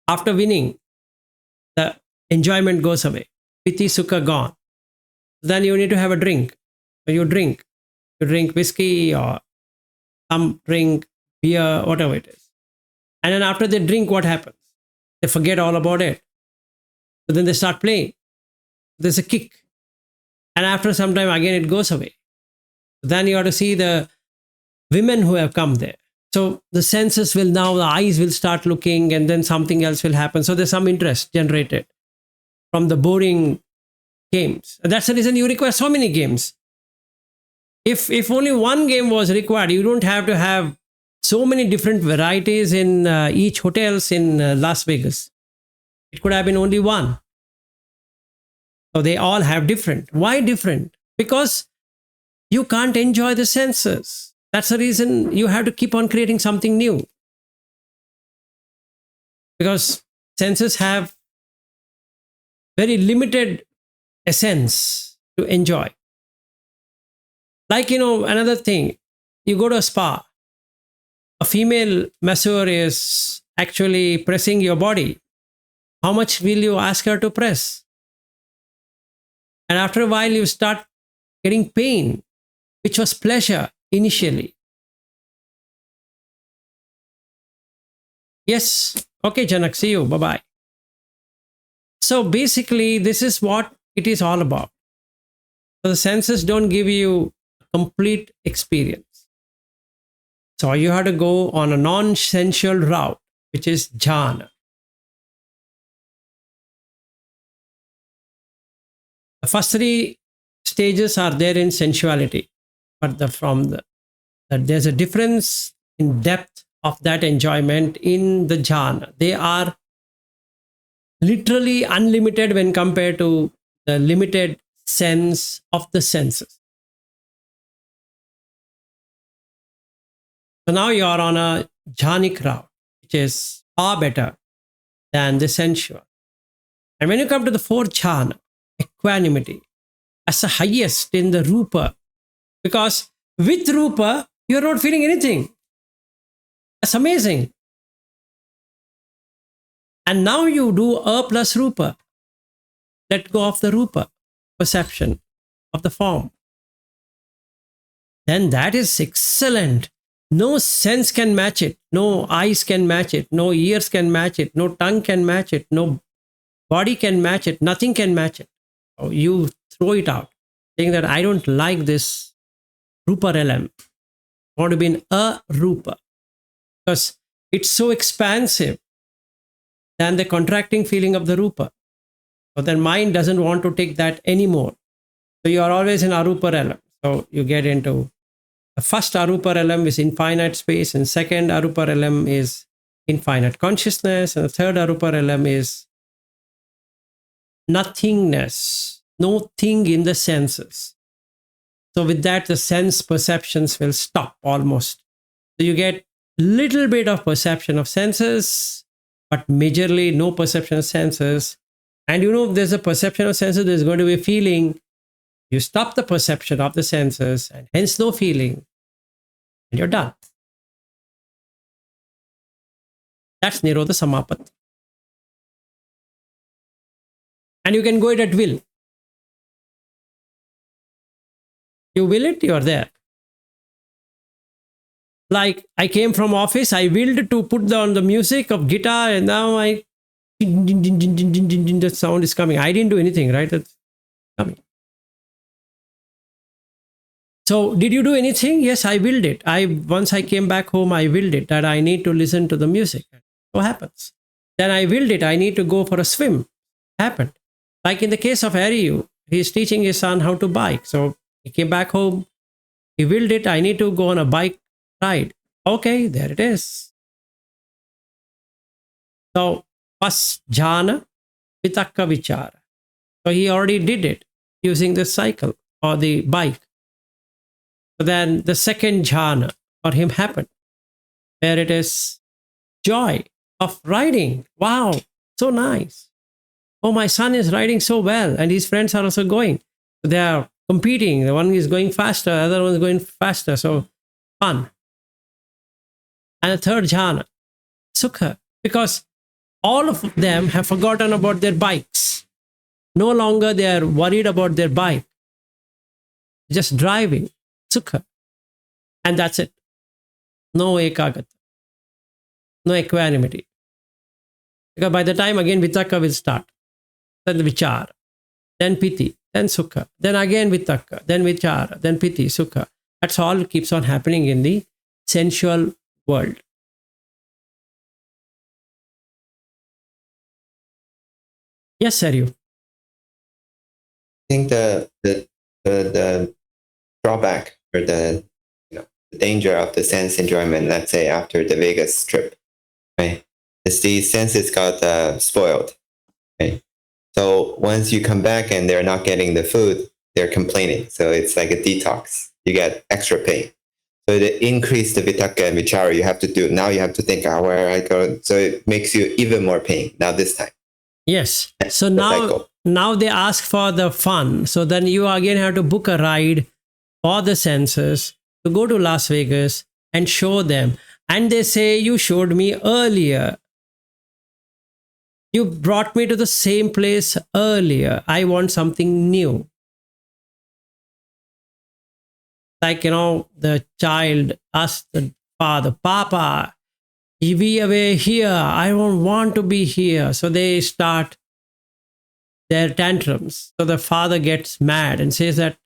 After winning, the enjoyment goes away. Piti sukha gone. Then you need to have a drink. So you drink. You drink whiskey or some drink, beer, whatever it is. And then after they drink, what happens? They forget all about it. So then they start playing. There's a kick. And after some time, again, it goes away. Then you have to see the women who have come there. So the senses will now, the eyes will start looking, and then something else will happen. So there's some interest generated from the boring games. And that's the reason you require so many games. If only one game was required, you don't have to have so many different varieties in each hotels in Las Vegas. It could have been only one. So they all have different. Why different? Because you can't enjoy the senses. That's the reason you have to keep on creating something new. Because senses have very limited essence to enjoy. Like, another thing, you go to a spa, a female masseur is actually pressing your body. How much will you ask her to press? And after a while, you start getting pain, which was pleasure initially. Yes. Okay, Jhanic, see you. Bye-bye. So basically, this is what it is all about. So the senses don't give you a complete experience. So you have to go on a non-sensual route, which is jhana. The first three stages are there in sensuality, but there's a difference in depth of that enjoyment in the jhana. They are literally unlimited when compared to the limited sense of the senses. So now you are on a jhanic route, which is far better than the sensual. And when you come to the fourth jhana, equanimity, as the highest in the rupa, because with rupa, you're not feeling anything. That's amazing. And now you do a plus rupa. Let go of the rupa, perception of the form. Then that is excellent. No sense can match it. No eyes can match it. No ears can match it. No tongue can match it. No body can match it. Nothing can match it. So you throw it out, saying that I don't like this rupa realm. want to be in a rupa because it's so expansive than the contracting feeling of the rupa. So then mind doesn't want to take that anymore. So you are always in arupa realm. So you get into the first arupa realm is infinite space, and second arupa realm is infinite consciousness, and the third arupa realm is nothingness, no thing in the senses. So with that, the sense perceptions will stop almost. So you get little bit of perception of senses, but majorly no perception of senses. And you know, if there's a perception of senses, there's going to be a feeling. You stop the perception of the senses, and hence no feeling, and you're done. That's Nirodha Samapatti. And you can go it at will. You will it, you're there. Like I came from office, I willed to put down the music of guitar, and now the sound is coming. I didn't do anything, right? It's coming. So did you do anything? Yes, I willed it. Once I came back home, I willed it that I need to listen to the music. So happens. Then I willed it. I need to go for a swim. Happened. Like in the case of Ariyu, he's teaching his son how to bike. So he came back home. He willed it. I need to go on a bike ride. Okay, there it is. So first jhana, vitakka vichara. So he already did it using the cycle or the bike. So then the second jhana for him happened, where it is joy of riding. Wow, so nice. Oh, my son is riding so well, and his friends are also going. They are competing. The one is going faster, the other one is going faster. So fun. And the third jhana, sukha, because all of them have forgotten about their bikes. No longer they are worried about their bike. Just driving, sukha. And that's it. No ekagata. No equanimity. Because by the time again vitakka will start. Then vichara, then piti, then sukha, then again vitakka, then vichara, then piti, sukha. That's all keeps on happening in the sensual world. Yes, Saryu. I think the drawback or the the danger of the sense enjoyment, let's say after the Vegas trip, right, is the senses got spoiled, right? So once you come back and they're not getting the food, they're complaining. So it's like a detox. You get extra pain. So to increase the vitakka and vichara, you have to do. Now you have to think, where I go. So it makes you even more pain. Now this time. Yes. That's So the cycle. now they ask for the fun. So then you again have to book a ride for the senses to go to Las Vegas and show them. And they say, you showed me earlier. You brought me to the same place earlier. I want something new. Like, the child asked the father, Papa, we were here. I don't want to be here. So they start their tantrums. So the father gets mad and says that,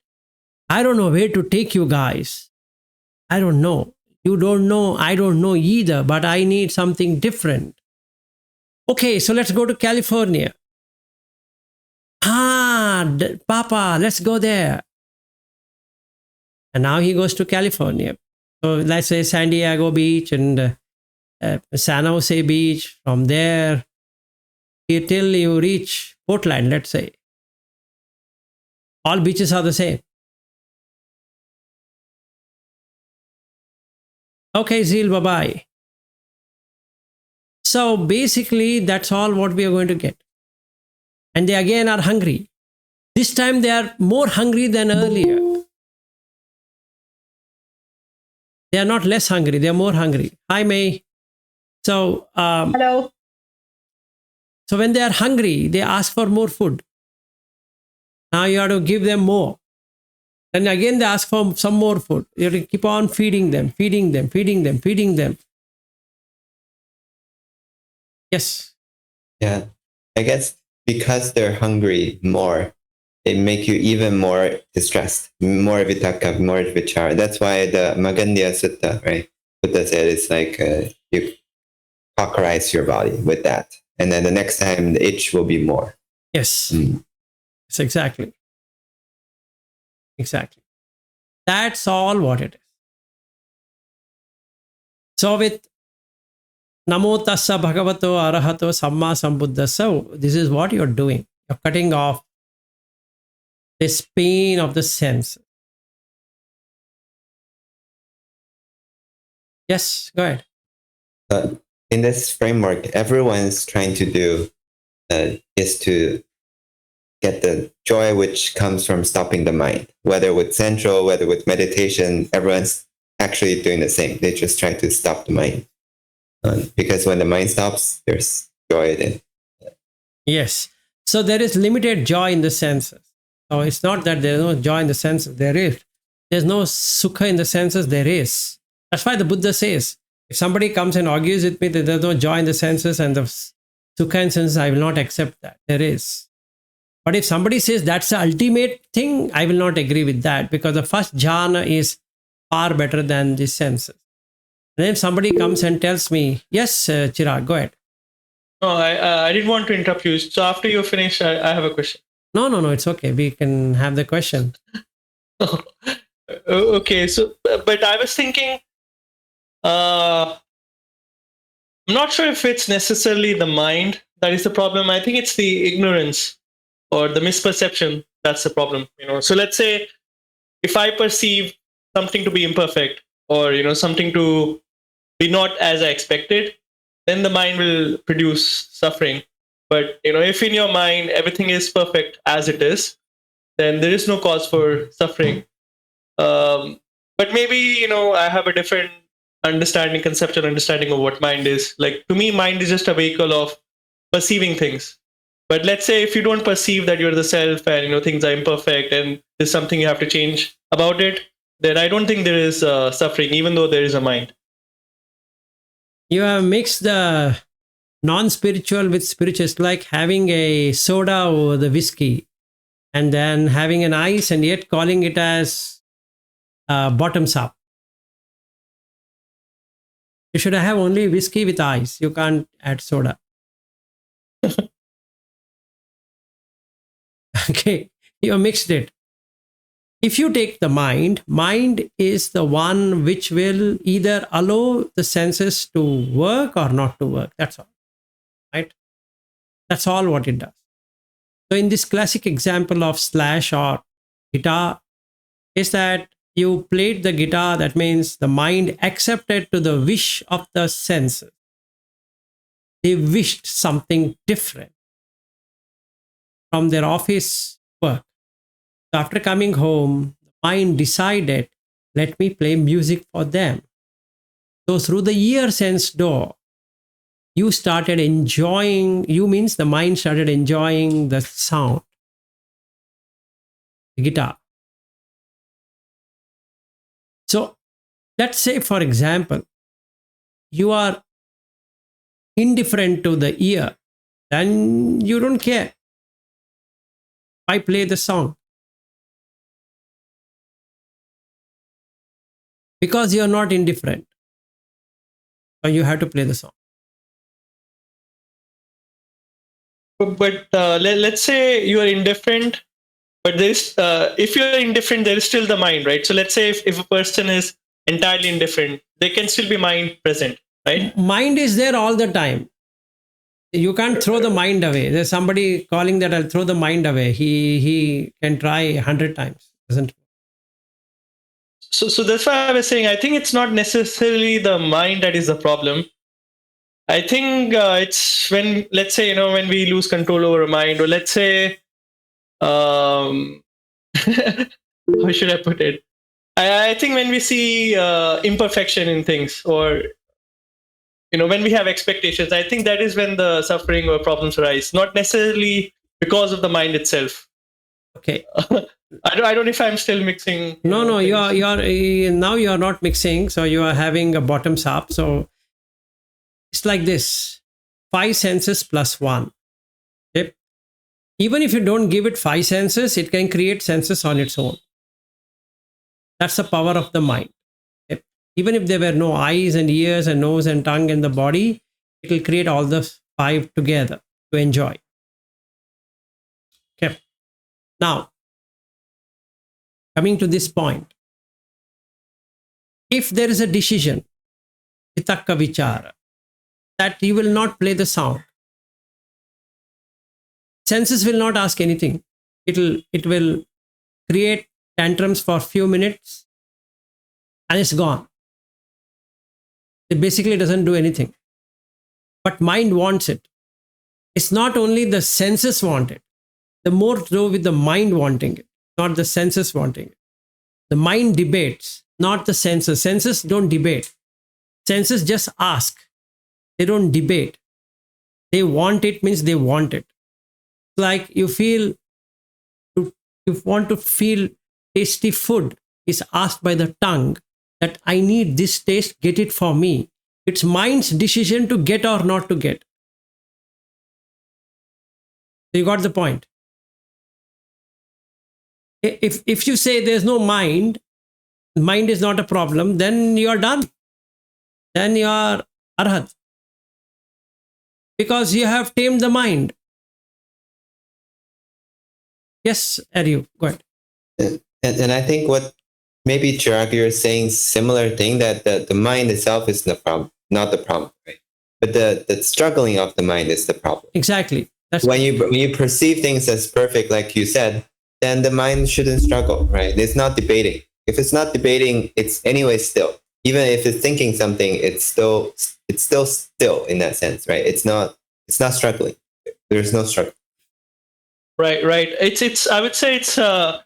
I don't know where to take you guys. I don't know. You don't know. I don't know either, but I need something different. Okay, so let's go to California. Papa, let's go there. And now he goes to California. So let's say San Diego Beach and San Jose Beach. From there, till you reach Portland, let's say. All beaches are the same. Okay, Zeel, bye-bye. So basically, that's all what we are going to get. And they again are hungry. This time they are more hungry than earlier. They are not less hungry. They are more hungry. Hi, May. So, Hello. So when they are hungry, they ask for more food. Now you have to give them more. And again, they ask for some more food. You have to keep on feeding them, feeding them, feeding them, feeding them. Yes. Yeah. I guess because they're hungry more, it make you even more distressed, more vitaka, more vichara. That's why the Magandhya Sutta, right? Buddha said it's like you cauterize your body with that, and then the next time the itch will be more. Yes. Yes, exactly. Exactly. That's all what it is. So with Namo Tassa Bhagavato Arahato Samma Sambuddhassa, this is what you're doing. You're cutting off this pain of the sense. Yes, go ahead. In this framework, everyone's trying to do is to get the joy which comes from stopping the mind. Whether with central, whether with meditation, everyone's actually doing the same. They just try to stop the mind. Because when the mind stops, there's joy then. Yes. So there is limited joy in the senses. So it's not that there's no joy in the senses. There is. There's no sukha in the senses. There is. That's why the Buddha says, if somebody comes and argues with me that there's no joy in the senses and the sukha in senses, I will not accept that. There is. But if somebody says that's the ultimate thing, I will not agree with that, because the first jhana is far better than the senses. And if somebody comes and tells me, yes, Chirag, go ahead. No, I didn't want to interrupt you. So after you finish, I have a question. No, it's okay. We can have the question. Okay, so but I was thinking, I'm not sure if it's necessarily the mind that is the problem. I think it's the ignorance or the misperception that's the problem. So let's say if I perceive something to be imperfect, or something to be not as I expected, then the mind will produce suffering. But if in your mind everything is perfect as it is, then there is no cause for suffering. But maybe I have a different conceptual understanding of what mind is. Like, to me, mind is just a vehicle of perceiving things. But let's say if you don't perceive that you're the self, and things are imperfect and there's something you have to change about it, then I don't think there is suffering, even though there is a mind. You have mixed the non-spiritual with spiritual. It's like having a soda or the whiskey, and then having an ice, and yet calling it as bottoms up. You should have only whiskey with ice. You can't add soda. Okay, you mixed it. If you take the mind is the one which will either allow the senses to work or not to work. That's all. Right? That's all what it does. So in this classic example of slash or guitar, is that you played the guitar, that means the mind accepted to the wish of the senses. They wished something different from their office work. So after coming home, the mind decided, let me play music for them. So through the ear sense door, you started enjoying, means the mind started enjoying the sound, the guitar. So let's say, for example, you are indifferent to the ear, then you don't care. I play the song. Because you're not indifferent. So you have to play the song. But let's say you are indifferent, but if you're indifferent, there is still the mind, right? So let's say if a person is entirely indifferent, there can still be mind present, right? Mind is there all the time. You can't throw the mind away. There's somebody calling that I'll throw the mind away. He can try 100 times. Doesn't. So that's why I was saying, I think it's not necessarily the mind that is the problem. I think it's when, let's say, when we lose control over a mind, or let's say, how should I put it? I think when we see imperfection in things, or when we have expectations, I think that is when the suffering or problems arise, not necessarily because of the mind itself. Okay. I don't know if I'm still mixing. No, you are now you are not mixing. So you are having a bottoms up. So it's like this: 5 senses plus 1. Okay? Even if you don't give it five senses, it can create senses on its own. That's the power of the mind. Even if there were no eyes and ears and nose and tongue in the body, it will create all the five together to enjoy. Okay. Now, coming to this point, if there is a decision, vitakka vichara, that you will not play the sound, senses will not ask anything. It will create tantrums for a few minutes and it's gone. It basically doesn't do anything. But mind wants it. It's not only the senses want it. The more to do with the mind wanting it, not the senses wanting it. The mind debates, not the senses. Senses don't debate. Senses just ask. They don't debate. They want it means they want it. Like you want to feel tasty food is asked by the tongue that I need this taste, get it for me. It's mind's decision to get or not to get. You got the point. If you say there's no mind is not a problem, then you are done. Then you are arhat. Because you have tamed the mind. Yes, Aryu, go ahead. And I think what maybe Chirag, you're saying similar thing, that the mind itself is the problem, not the problem, right? But the struggling of the mind is the problem. Exactly. That's when you perceive things as perfect, like you said, then the mind shouldn't struggle, right? It's not debating. If it's not debating, it's anyway still. Even if it's thinking something, it's still still in that sense, right? It's not struggling. There's no struggle. Right. It's I would say it's the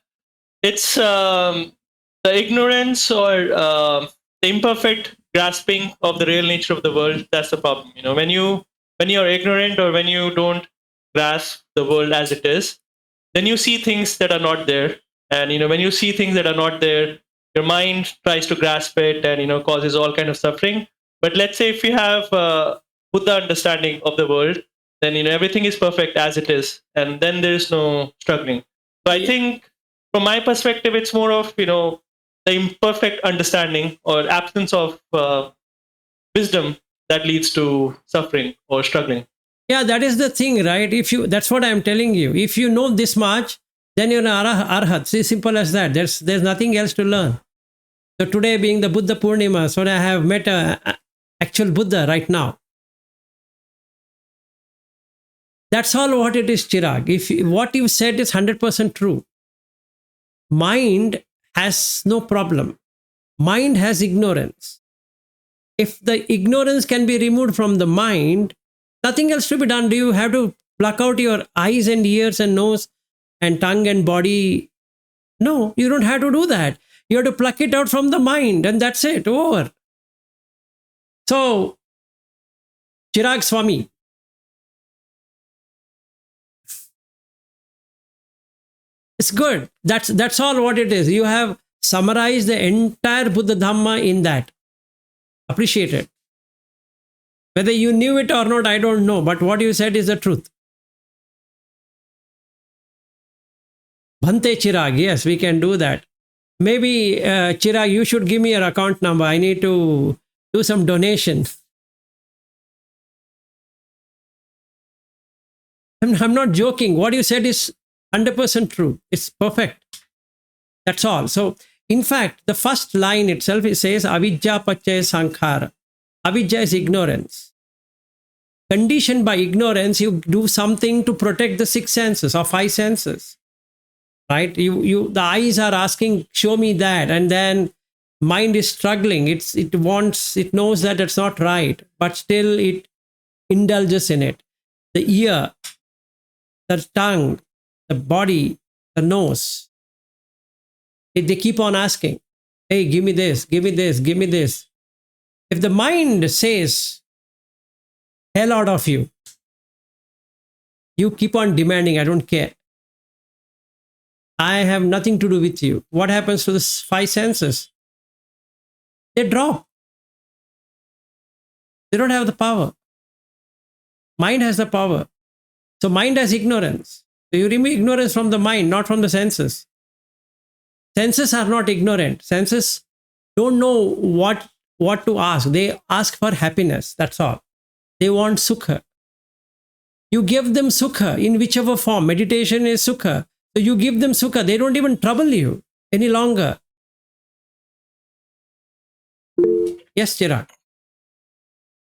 ignorance or the imperfect grasping of the real nature of the world. That's the problem. When you're ignorant or when you don't grasp the world as it is, then you see things that are not there. And when you see things that are not there, your mind tries to grasp it and causes all kind of suffering. But let's say if you have Buddha understanding of the world, then everything is perfect as it is, and then there is no struggling. So I think, from my perspective, it's more of the imperfect understanding or absence of wisdom that leads to suffering or struggling. Yeah, that is the thing, right? That's what I'm telling you. If you know this much, then you're an arhat. See, simple as that. There's nothing else to learn. So today being the Buddha Purnima, so I have met a actual Buddha right now. That's all what it is, Chirag. If what you said is 100% true. Mind has no problem. Mind has ignorance. If the ignorance can be removed from the mind, nothing else to be done. Do you have to pluck out your eyes and ears and nose and tongue and body? No, you don't have to do that. You have to pluck it out from the mind and that's it, over. So, Chirag Swami, it's good. That's all what it is. You have summarized the entire Buddha Dhamma in that. Appreciate it. Whether you knew it or not, I don't know. But what you said is the truth. Bhante Chirag, yes, we can do that. Maybe, Chirag, you should give me your account number. I need to do some donation. I'm not joking. What you said is 100% true. It's perfect. That's all. So, in fact, the first line itself, it says, Avidya Pachaya Sankhara. Avidya is ignorance. Conditioned by ignorance, you do something to protect the six senses or five senses. Right? The eyes are asking, show me that. And then mind is struggling. It knows that it's not right, but still it indulges in it. The ear, the tongue, the body, the nose, they keep on asking, hey, give me this, give me this, give me this. If the mind says, hell out of you, you keep on demanding, I don't care. I have nothing to do with you. What happens to the five senses? They drop. They don't have the power. Mind has the power. So mind has ignorance. So you remove ignorance from the mind, not from the senses. Senses are not ignorant. Senses don't know what to ask. They ask for happiness. That's all. They want sukha. You give them sukha in whichever form. Meditation is sukha. So you give them sukha. They don't even trouble you any longer. Yes, Chirag.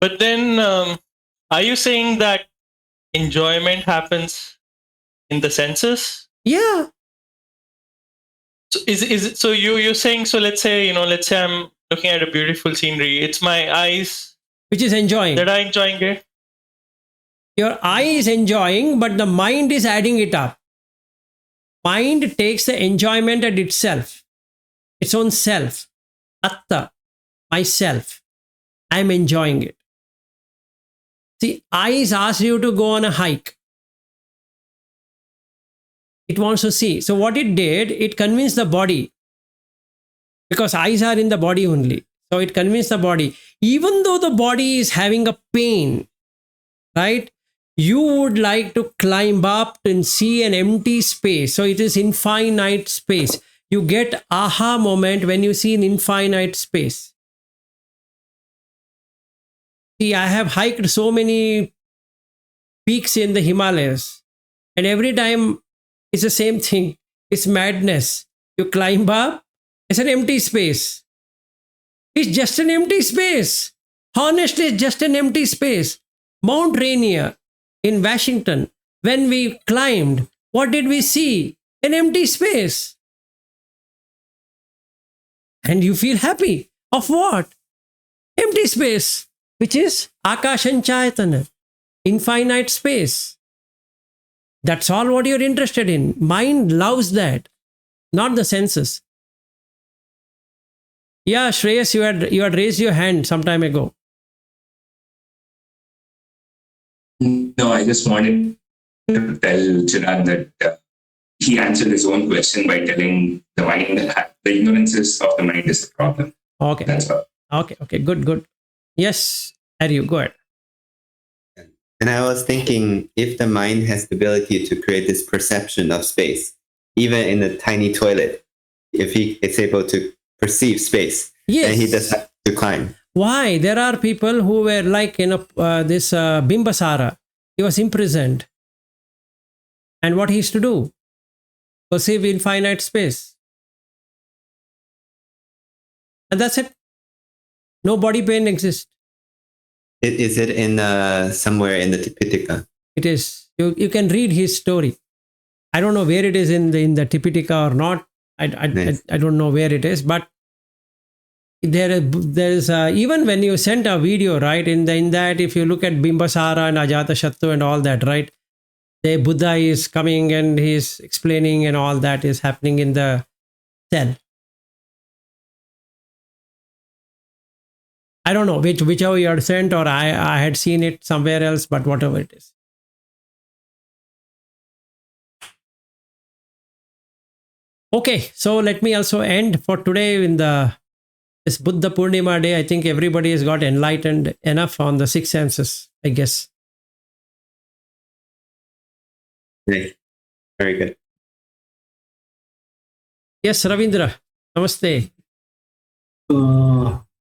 But then, are you saying that enjoyment happens in the senses? Yeah. So is it so you're saying, so let's say I'm looking at a beautiful scenery. It's my eyes Which is enjoying. that are enjoying it. Your eye is enjoying, but the mind is adding it up. Mind takes the enjoyment at itself, its own self. Atta, myself. I'm enjoying it. See, eyes ask you to go on a hike. It wants to see. So what it did, it convinced the body. Because eyes are in the body only. So it convinced the body. Even though the body is having a pain, right? You would like to climb up and see an empty space. So it is infinite space. You get aha moment when you see an infinite space. See, I have hiked so many peaks in the Himalayas, and every time it's the same thing. It's madness. You climb up, it's an empty space. It's just an empty space. Honestly, it's just an empty space. Mount Rainier in Washington, when we climbed, what did we see? An empty space. And you feel happy. Of what? Empty space, which is Akashan Chayatana, infinite space. That's all what you're interested in. Mind loves that, not the senses. Yeah, Shreyas, you had raised your hand some time ago. No, I just wanted to tell Chirag that he answered his own question by telling the mind that the ignorances of the mind is the problem. Okay. That's all. Okay, good. Yes, Aryu, go ahead. And I was thinking, if the mind has the ability to create this perception of space, even in a tiny toilet, if he is able to perceive space, Yes. then he doesn't have to climb. Why? There are people who were like, this Bimbasara. He was imprisoned. And what he used to do? Perceive infinite space. And that's it. No body pain exists. Is it in somewhere in the Tipitaka? It is. You can read his story. I don't know where it is in the Tipitaka or not. I don't know where it is, but there is even when you sent a video, right, in that, if you look at Bimbasara and Ajatashattu and all that, right, the Buddha is coming and he's explaining and all that is happening in the cell. I don't know whichever you had sent, or I had seen it somewhere else, but whatever it is. Okay, so let me also end for today in this Buddha Purnima day. I think everybody has got enlightened enough on the six senses, I guess. Right. Very good. Yes, Ravindra. Namaste.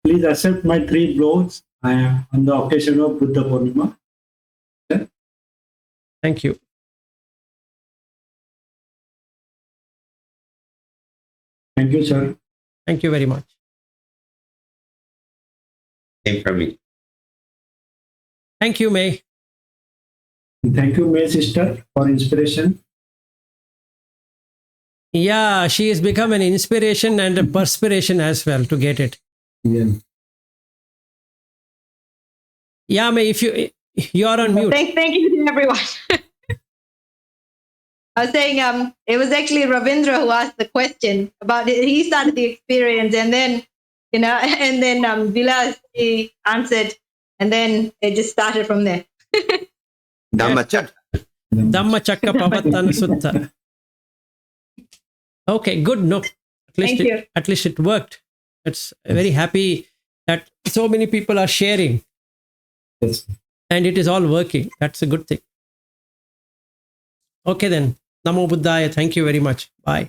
Please accept my 3 blows on the occasion of Buddha Purnima. Thank you. Thank you, sir. Thank you very much. Came from me. Thank you, May. Thank you, my sister, for inspiration. Yeah, she has become an inspiration and a perspiration as well to get it. Yeah. Yeah, May, if you're on mute. Thank you to everyone. I was saying, it was actually Ravindra who asked the question about it. He started the experience, and then, and then Vilas, he answered, and then it just started from there. Dhammachakra. Dhammachakra Pavatana Sutta. Okay, good. No, at least it worked. It's very happy that so many people are sharing. Yes. And it is all working. That's a good thing. Okay then. Namo Buddhaya. Thank you very much. Bye.